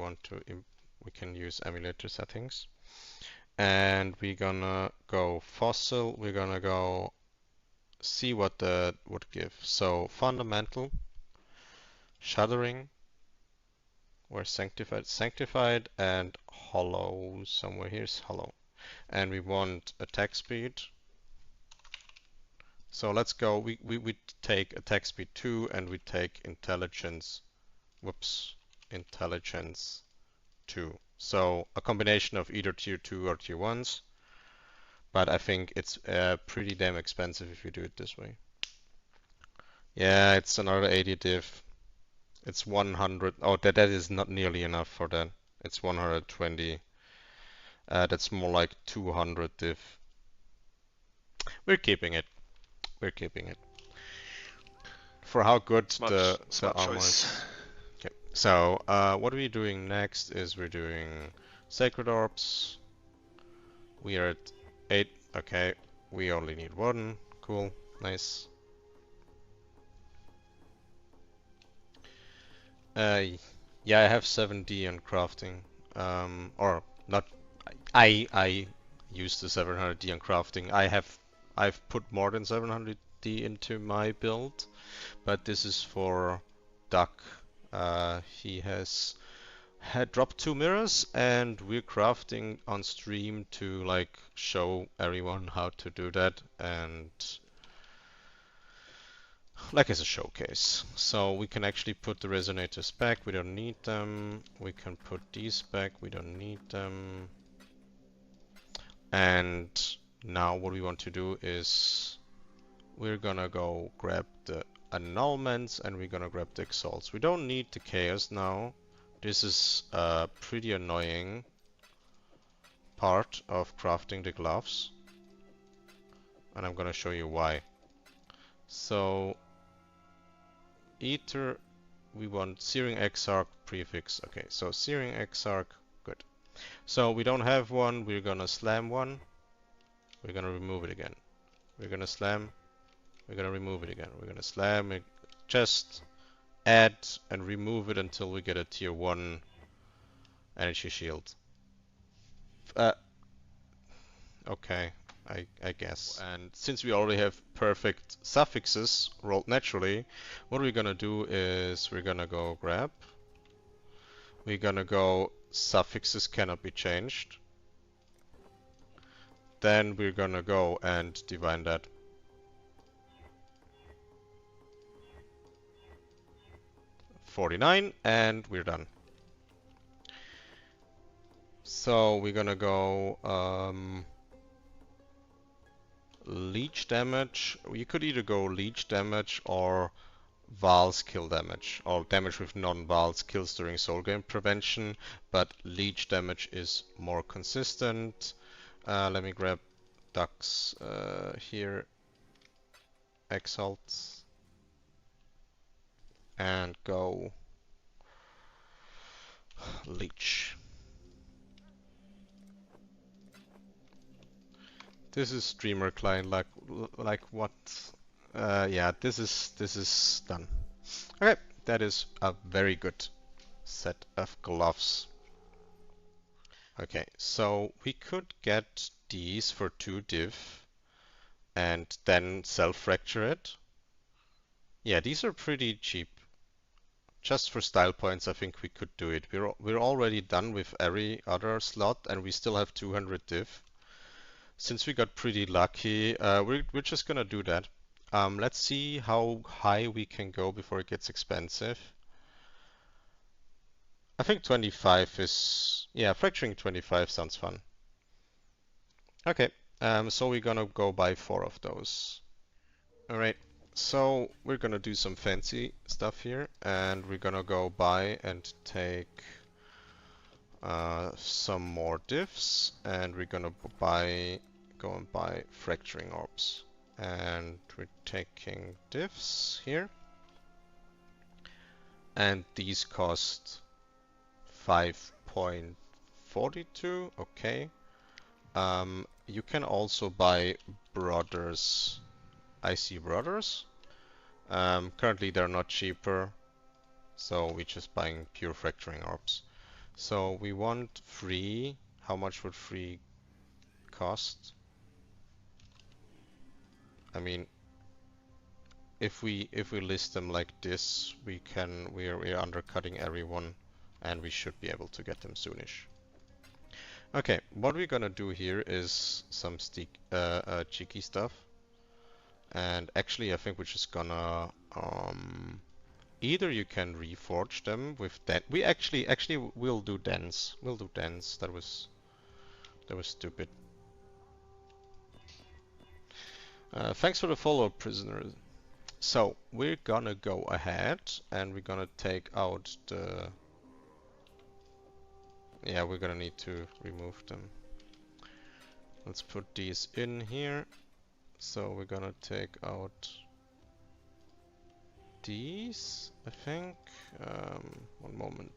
can use emulator settings, and we're gonna go fossil. We're gonna go see what that would give. So fundamental, shuddering, or sanctified, and hollow. Somewhere here's hollow, and we want attack speed. So let's go. We take attack speed 2 and we take intelligence. Whoops, intelligence 2. So a combination of either tier 2 or tier 1s. But I think it's pretty damn expensive if you do it this way. Yeah, it's another 80 div. It's 100. Oh, that is not nearly enough for that. It's 120. That's more like 200 div. We're keeping it. We're keeping it. For how good the Smart armor is. choice. Okay. So, what we're doing next is we're doing Sacred Orbs. We are at 8. Okay. We only need 1. Cool. Nice. Yeah, I have 7D on crafting. Or not. I use the 700D on crafting. I've put more than 700D into my build, but this is for Duck. He has had dropped 2 mirrors, and we're crafting on stream to like show everyone how to do that, and like as a showcase. So we can actually put the resonators back, we don't need them. We can put these back, we don't need them. And now what we want to do is we're gonna go grab the annulments and we're gonna grab the exalts. We don't need the chaos now. This is a pretty annoying part of crafting the gloves, and I'm gonna show you why. So Ether, we want Searing Exarch prefix. Okay, so Searing Exarch, good. So we don't have one, we're gonna slam one. We're gonna remove it again. We're gonna slam. We're gonna remove it again. We're gonna slam it. Just add and remove it until we get a tier 1 energy shield. Uh, okay, I guess. And since we already have perfect suffixes rolled naturally, what we're gonna do is we're gonna go grab. We're gonna go suffixes cannot be changed. Then we're gonna go and divine that. $49, and we're done. So we're gonna go leech damage. You could either go leech damage or Val's kill damage, or damage with non-Val's kills during soul game prevention, but leech damage is more consistent. Let me grab ducks here, exalts, and go leech. This is streamer client, like what? Yeah, this is done. Okay, that is a very good set of gloves. Okay, so we could get these for 2 div and then self-fracture it. Yeah, these are pretty cheap. Just for style points, I think we could do it. We're already done with every other slot, and we still have 200 div. Since we got pretty lucky, we're just gonna do that. Let's see how high we can go before it gets expensive. I think 25 is... yeah, fracturing 25 sounds fun. Okay, so we're gonna go buy 4 of those. Alright, so we're gonna do some fancy stuff here, and we're gonna go buy and take some more diffs, and we're gonna go and buy fracturing orbs. And we're taking diffs here, and these cost 5.42. Okay. You can also buy Brothers. I see Brothers. Currently they're not cheaper, so we're just buying pure fracturing orbs. So we want free. How much would free cost? I mean, if we list them like this, we're undercutting everyone, and we should be able to get them soonish. Okay, what we're gonna do here is some cheeky stuff. And actually, I think we're just gonna either you can reforge them with that. We actually we'll do dens. We'll do dens. That was stupid. Thanks for the follow, prisoner. So we're gonna go ahead and we're gonna take out the... yeah, we're gonna need to remove them. Let's put these in here. So we're gonna take out these, I think. One moment.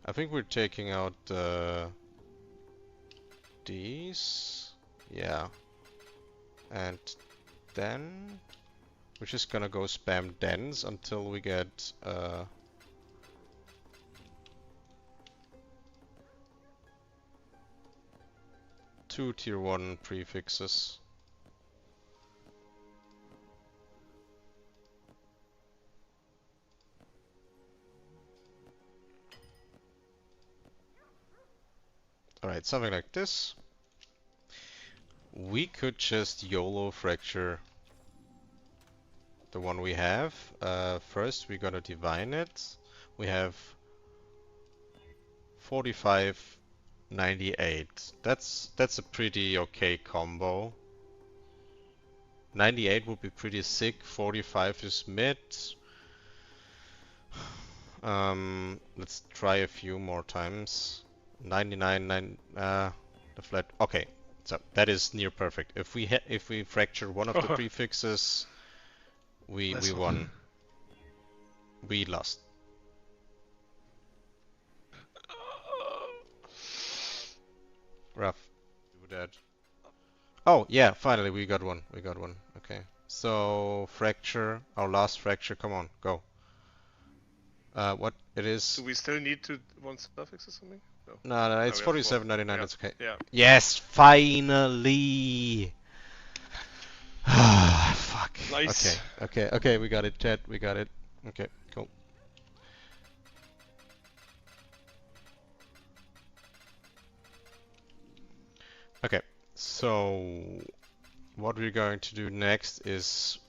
I think we're taking out these. Yeah. And then we're just gonna go spam dens until we get 2 tier 1 prefixes. Alright, something like this. We could just YOLO fracture the one we have. First, we're gonna divine it. We have 45, 98. That's a pretty okay combo. 98 would be pretty sick. 45 is mid. Let's try a few more times. 99, the flat. Okay, so that is near perfect. If we fracture one of the prefixes, we won. We lost. Rough. Do that. Oh yeah, finally we got one. We got one. Okay. So fracture, our last fracture. Come on, go. What it is? Do we still need to one suffix or something? No. No, it's we have 47.99. Yeah. It's okay. Yeah. Yes, finally. Ah, fuck. Nice. Okay. We got it, chat. We got it. Okay, cool. Okay, so what we're going to do next is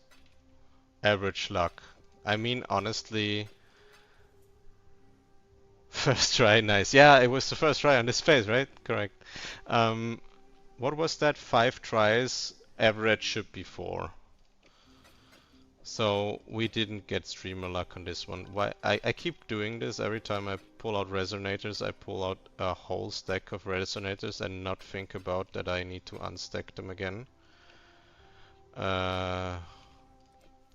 average luck. I mean, honestly, first try, nice. Yeah, it was the first try on this phase, right? Correct. What was that? 5 tries. Average should be 4. So we didn't get streamer luck on this one. Why? I keep doing this every time I pull out resonators. I pull out a whole stack of resonators and not think about that I need to unstack them again.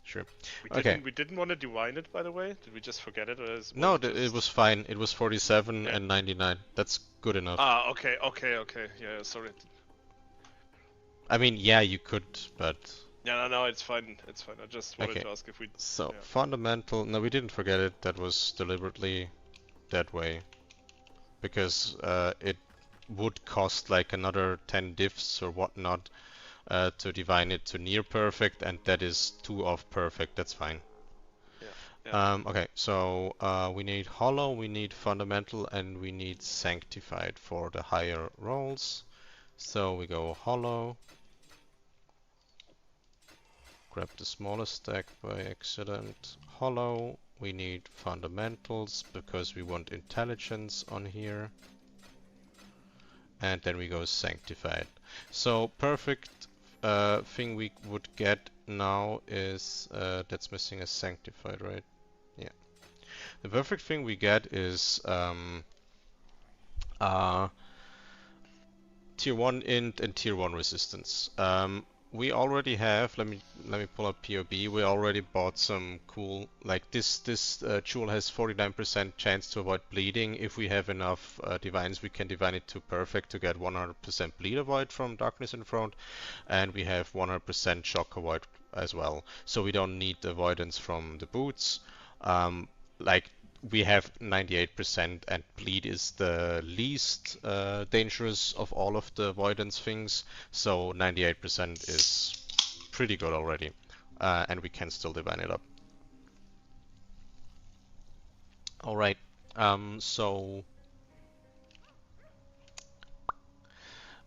Sure. We didn't want to divine it, by the way. Did we just forget it, or No, it was fine. It was 47 and 99. That's good enough. Ah, okay. Yeah, sorry. I mean, yeah, you could, but Yeah, no, it's fine. It's fine. I just wanted to ask if we. So fundamental. No, we didn't forget it. That was deliberately that way because it would cost like another 10 diffs or whatnot to divine it to near perfect, and that is 2 off perfect. That's fine. Yeah. Okay, so we need hollow, we need fundamental, and we need sanctified for the higher rolls. So we go hollow. Grab the smallest stack by accident. Hollow. We need fundamentals because we want intelligence on here. And then we go sanctified. So perfect thing we would get now is that's missing a sanctified, right? Yeah. The perfect thing we get is tier 1 int and tier 1 resistance. We already have, let me pull up POB. We already bought some cool, like this jewel has 49% chance to avoid bleeding. If we have enough divines, we can divine it to perfect to get 100% bleed avoid from darkness in front, and we have 100% shock avoid as well. So we don't need avoidance from the boots. Like we have 98% and bleed is the least dangerous of all of the avoidance things, so 98% is pretty good already, and we can still divine it up. Alright, so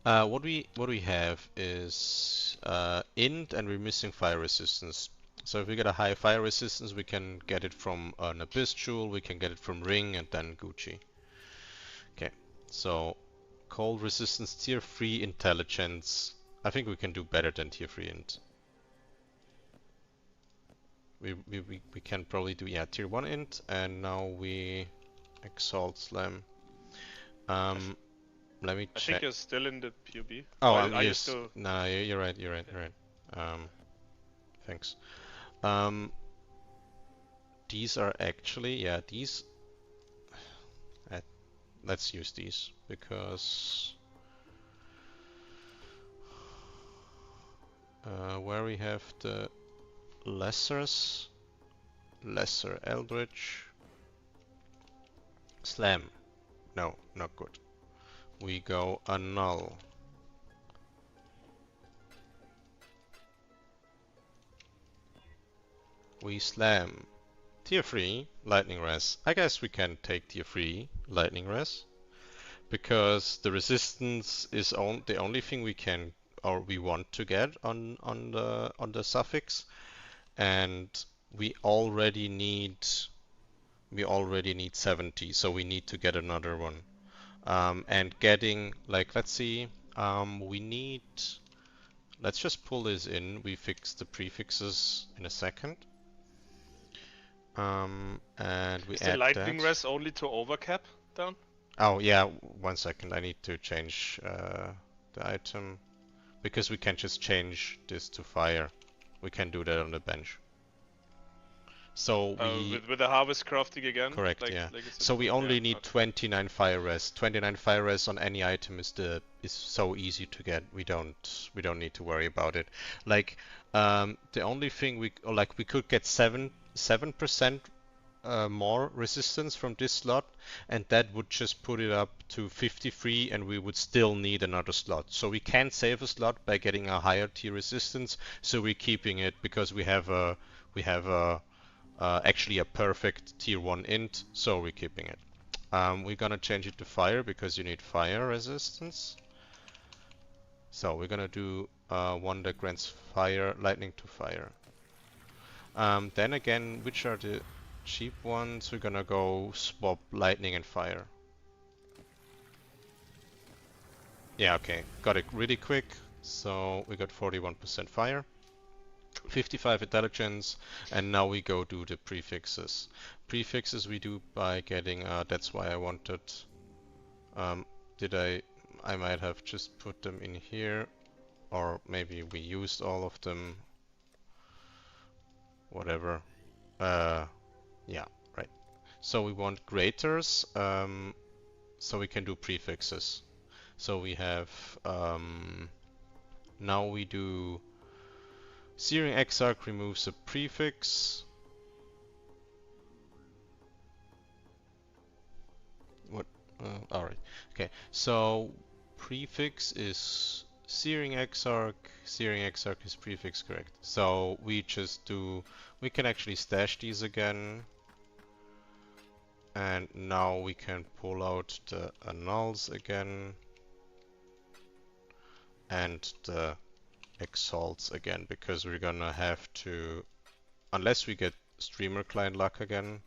what we have is int, and we're missing fire resistance. So if we get a high fire resistance, we can get it from an Abyss Jewel, we can get it from Ring, and then Gucci. Okay, so cold resistance, tier 3 intelligence. I think we can do better than tier 3 int. We can probably do, yeah, tier 1 int, and now we exalt slam. Let me check. I think you're still in the POB. Oh, are you still? No, you're right. Thanks. These are actually, yeah, these. Let's use these because where we have the lesser Eldrich, slam. No, not good. We go annul. We slam. Tier 3, lightning res. I guess we can take tier 3, lightning res. because the resistance is the only thing we can or we want to get on the suffix, and we already need 70, so we need to get another one. And getting like let's see, we need. Let's just pull this in. We fix the prefixes in a second. And we Is the add lightning that. res only to overcap down? Oh yeah, 1 second. I need to change the item because we can just change this to fire. We can do that on the bench. So we With the harvest crafting again? correct, yeah. Like it's So we yeah, only need okay. 29 fire res. 29 fire res on any item is so easy to get. We don't need to worry about it. Like the only thing we could get 7% more resistance from this slot, and that would just put it up to 53, and we would still need another slot. So we can save a slot by getting a higher tier resistance. So we're keeping it because we have a actually a perfect tier 1 int, so we're keeping it. We're gonna change it to fire because you need fire resistance. So we're gonna do one that grants fire, lightning to fire. Then again, which are the cheap ones? We're gonna go swap lightning and fire. Yeah, okay, got it really quick. So we got 41% fire, 55 intelligence, and now we go do the prefixes. Prefixes we do by getting, that's why I wanted, um, I might have just put them in here, or maybe we used all of them, whatever. Yeah, right. So we want graters, so we can do prefixes. So we have, now we do Searing Exarch removes a prefix. What? Alright. Okay. So prefix is Searing Exarch. Searing Exarch is prefix, correct. So we just do. We can actually stash these again. And now we can pull out the annuls again. And the exalts again, because we're gonna have to, unless we get streamer client luck again,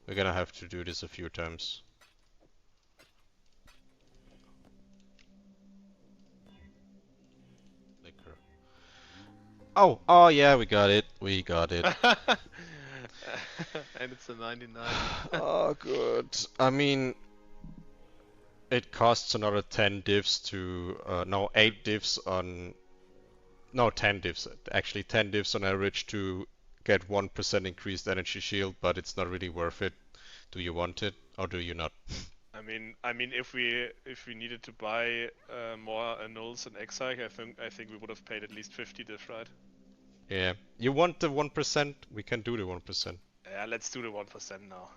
we're gonna have to do this a few times. Liquor. Oh yeah, we got it. We got it. And it's a 99. Oh, good. I mean, it costs another 10 divs to, no, 8 divs on, no, 10 divs, actually 10 divs on average to get 1% increased energy shield, but it's not really worth it. Do you want it, or do you not? I mean, if we needed to buy more annuls and exarch, I think we would have paid at least 50 diff, right? Yeah. You want the 1%? We can do the 1%. Yeah, let's do the 1% now.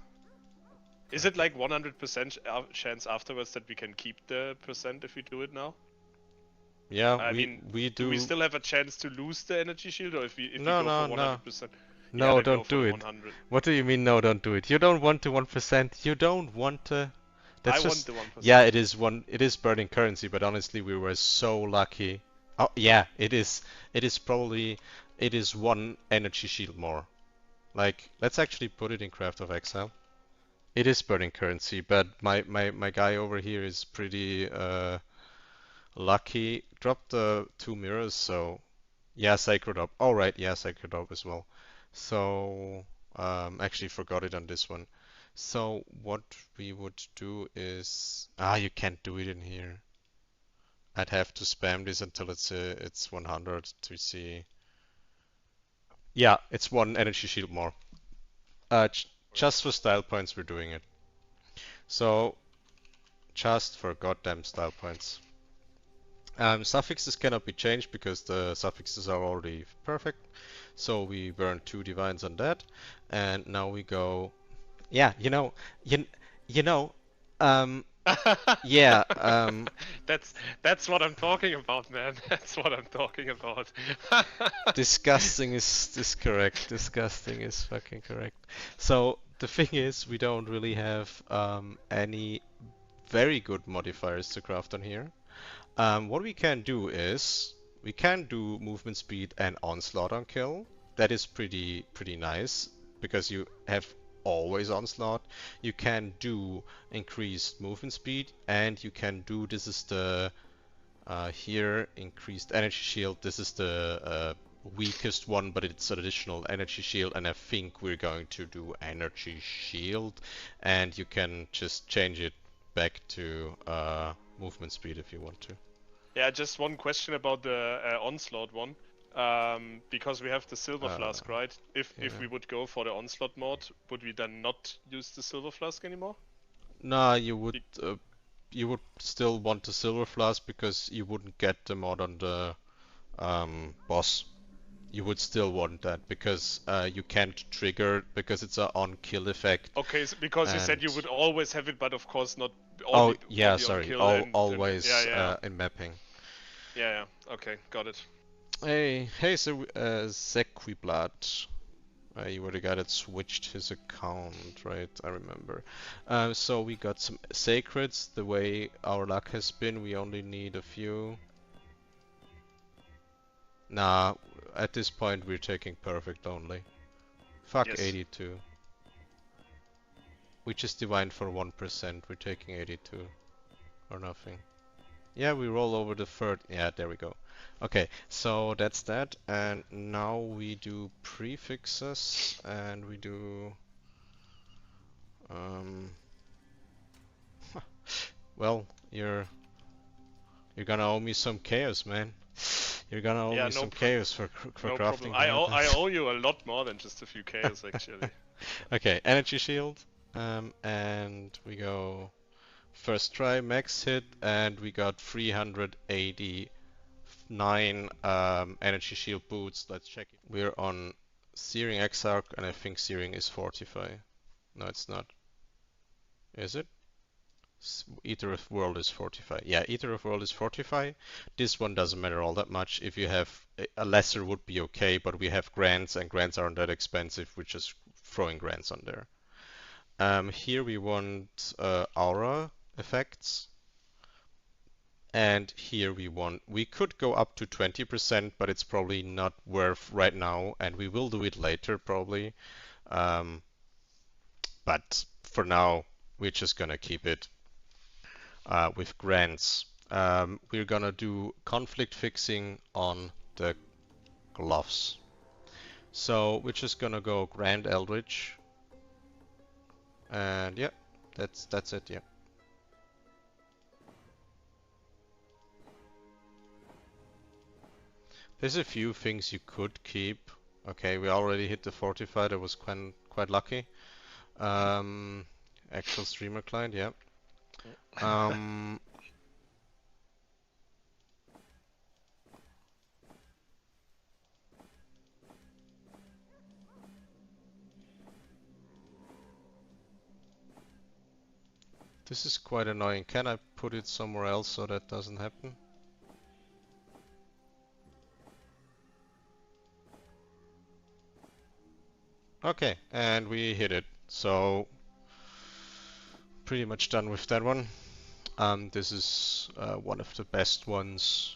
Is it like 100% chance afterwards that we can keep the percent if we do it now? Yeah, I we mean, we do we do. still have a chance to lose the energy shield, or if we No, go for no, no. 100%? Yeah, No, then go don't for do the it. 100. What do you mean, no, don't do it? You don't want the 1%. You don't want the. I That's want just. the Yeah, 1%. it is one. It is burning currency, but honestly, we were so lucky. Oh, yeah, it is. It is probably. It is one energy shield more. Like, let's actually put it in Craft of Exile. It is burning currency, but my guy over here is pretty lucky. Dropped the 2 mirrors, so yeah, Sacred Orb. All right, yeah, Sacred Orb as well. So actually forgot it on this one. So what we would do is you can't do it in here. I'd have to spam this until it's 100 to see. Yeah, it's one energy shield more. Just for style points, we're doing it. So just for goddamn style points. Suffixes cannot be changed because the suffixes are already perfect. So we burn 2 divines on that, and now we go. Yeah, you you know, um, yeah, That's what I'm talking about, man. That's what I'm talking about. disgusting is correct. Disgusting is fucking correct. So the thing is, we don't really have any very good modifiers to craft on here. What we can do is we can do movement speed and onslaught on kill. That is pretty nice because you have always onslaught. You can do increased movement speed, and you can do, this is the here, increased energy shield. This is the weakest one, but it's an additional energy shield, and I think we're going to do energy shield, and you can just change it back to movement speed if you want to. Yeah, just one question about the onslaught one. Because we have the silver flask, right? If we would go for the onslaught mod, would we then not use the silver flask anymore? Nah, you would still want the silver flask because you wouldn't get the mod on the boss. You would still want that because you can't trigger, because it's an on-kill effect. Okay, so because you said you would always have it, but of course not. Oh yeah, only sorry. on kill Always yeah. in mapping. Yeah. Okay, got it. Hey, so Zequiblad. You were the guy that switched his account, right? I remember. So we got some sacreds. The way our luck has been, we only need a few. Nah, at this point we're taking perfect only. Fuck Yes. 82. We just divine for 1%. We're taking 82 or nothing. Yeah, we roll over the third. Yeah, there we go. Okay, so that's that. And now we do prefixes, and we do well, you're gonna owe me some chaos, man. You're gonna owe me some chaos for no crafting problem. the I owe you a lot more than just a few chaos, actually. Okay, energy shield, and we go first try, max hit, and we got 389 energy shield boots. Let's check it. We're on Searing Exarch, and I think Searing is Fortify. No, it's not. Is it? Ether of World is Fortify. Yeah, Ether of World is Fortify. This one doesn't matter all that much. If you have a lesser would be okay, but we have grants, and grants aren't that expensive. We're just throwing grants on there. Here we want aura effects. And here we could go up to 20%, but it's probably not worth right now, and we will do it later probably. But for now, we're just gonna keep it with grants. We're gonna do conflict fixing on the gloves. So we're just gonna go Grand Eldrich, and yeah, that's it. Yeah. There's a few things you could keep. Okay, we already hit the fortify. That was quite lucky. Actual streamer client, yeah. This is quite annoying. Can I put it somewhere else so that doesn't happen? Okay, and we hit it. So pretty much done with that one. This is one of the best ones,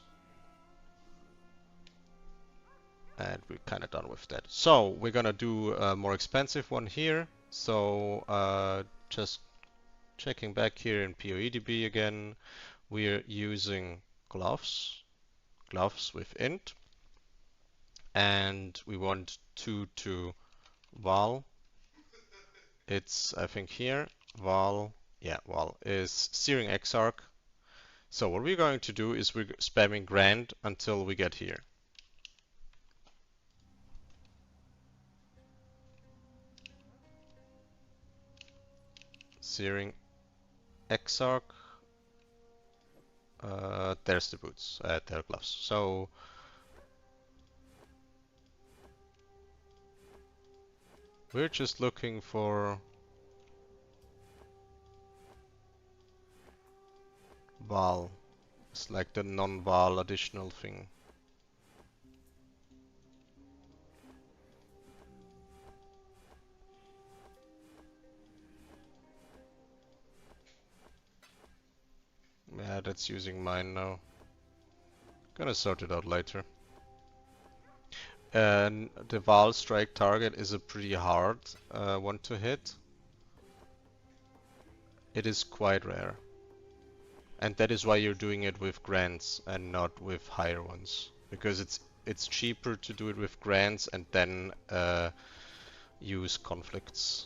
and we're kind of done with that. So we're gonna do a more expensive one here. So just checking back here in PoEDB again, we're using gloves with int, and we want 2 to val. It's, I think here, val, yeah, val is Searing Exarch. So what we're going to do is we're spamming grand until we get here. Searing Exarch. There's the boots, their gloves. So we're just looking for val. It's like the non-val additional thing. that's using mine now. Gonna sort it out later. And the Val strike target is a pretty hard one to hit. It is quite rare. And that is why you're doing it with grants and not with higher ones. Because it's cheaper to do it with grants and then use conflicts.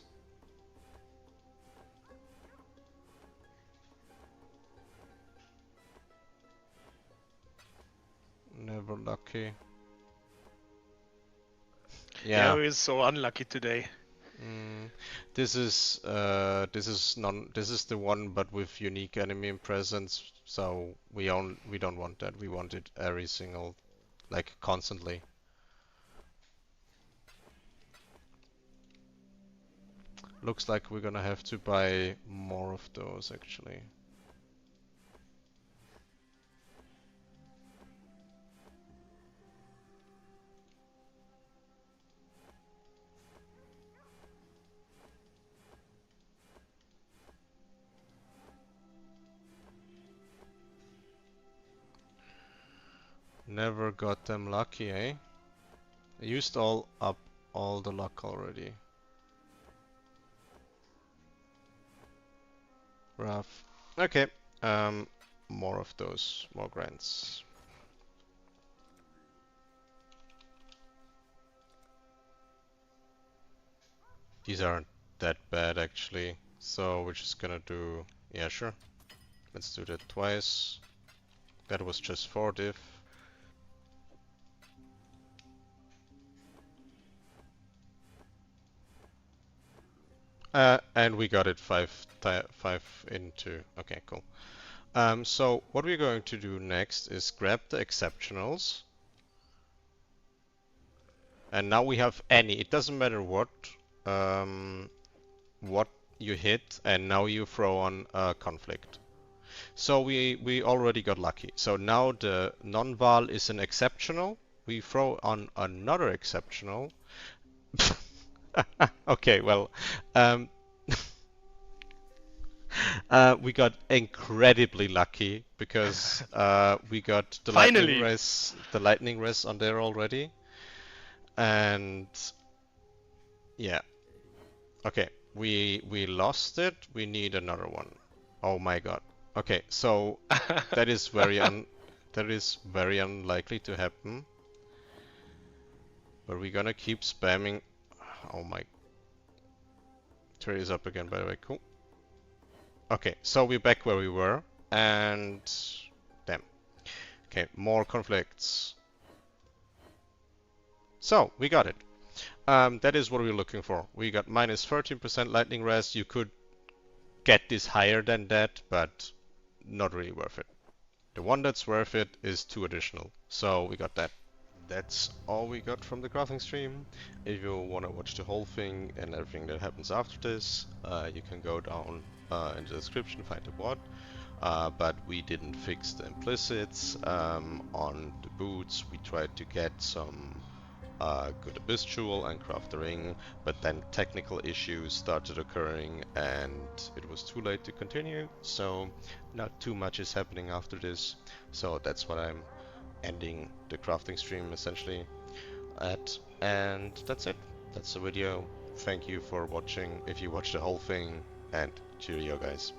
Never lucky. Yeah, Yeah. we're so unlucky today. This is the one but with unique enemy presence, so we don't want that. We want it every single, like, constantly. Looks like we're gonna have to buy more of those actually. Never got them lucky, eh? I used all the luck already. Rough. Okay. More of those, more grants. These aren't that bad actually. So we're just gonna do, yeah, sure. Let's do that twice. That was just 4 diff. And we got it 5 into. Okay, cool. So what we're going to do next is grab the exceptionals. And now we have any. It doesn't matter what you hit, and now you throw on a conflict. So we already got lucky. So now the non-val is an exceptional. We throw on another exceptional. Okay, well, um, we got incredibly lucky because we got the Finally! lightning res on there already, and yeah. Okay, we lost it. We need another one. Oh my god. Okay, so that is very unlikely to happen. But we're gonna keep spamming. Oh my. Trade is up again, by the way. Cool. Okay, so we're back where we were, and damn. Okay, more conflicts. So we got it. That is what we're looking for. We got minus 13% lightning res. You could get this higher than that, but not really worth it. The one that's worth it is 2 additional. So we got that. That's all we got from the crafting stream. If you want to watch the whole thing and everything that happens after this, you can go down in the description, find the VOD. But we didn't fix the implicits on the boots. We tried to get some good abyss jewel and craft the ring, but then technical issues started occurring and it was too late to continue, so not too much is happening after this. So that's what I'm ending the crafting stream essentially at, and that's it. That's the video. Thank you for watching if you watched the whole thing, and cheerio guys.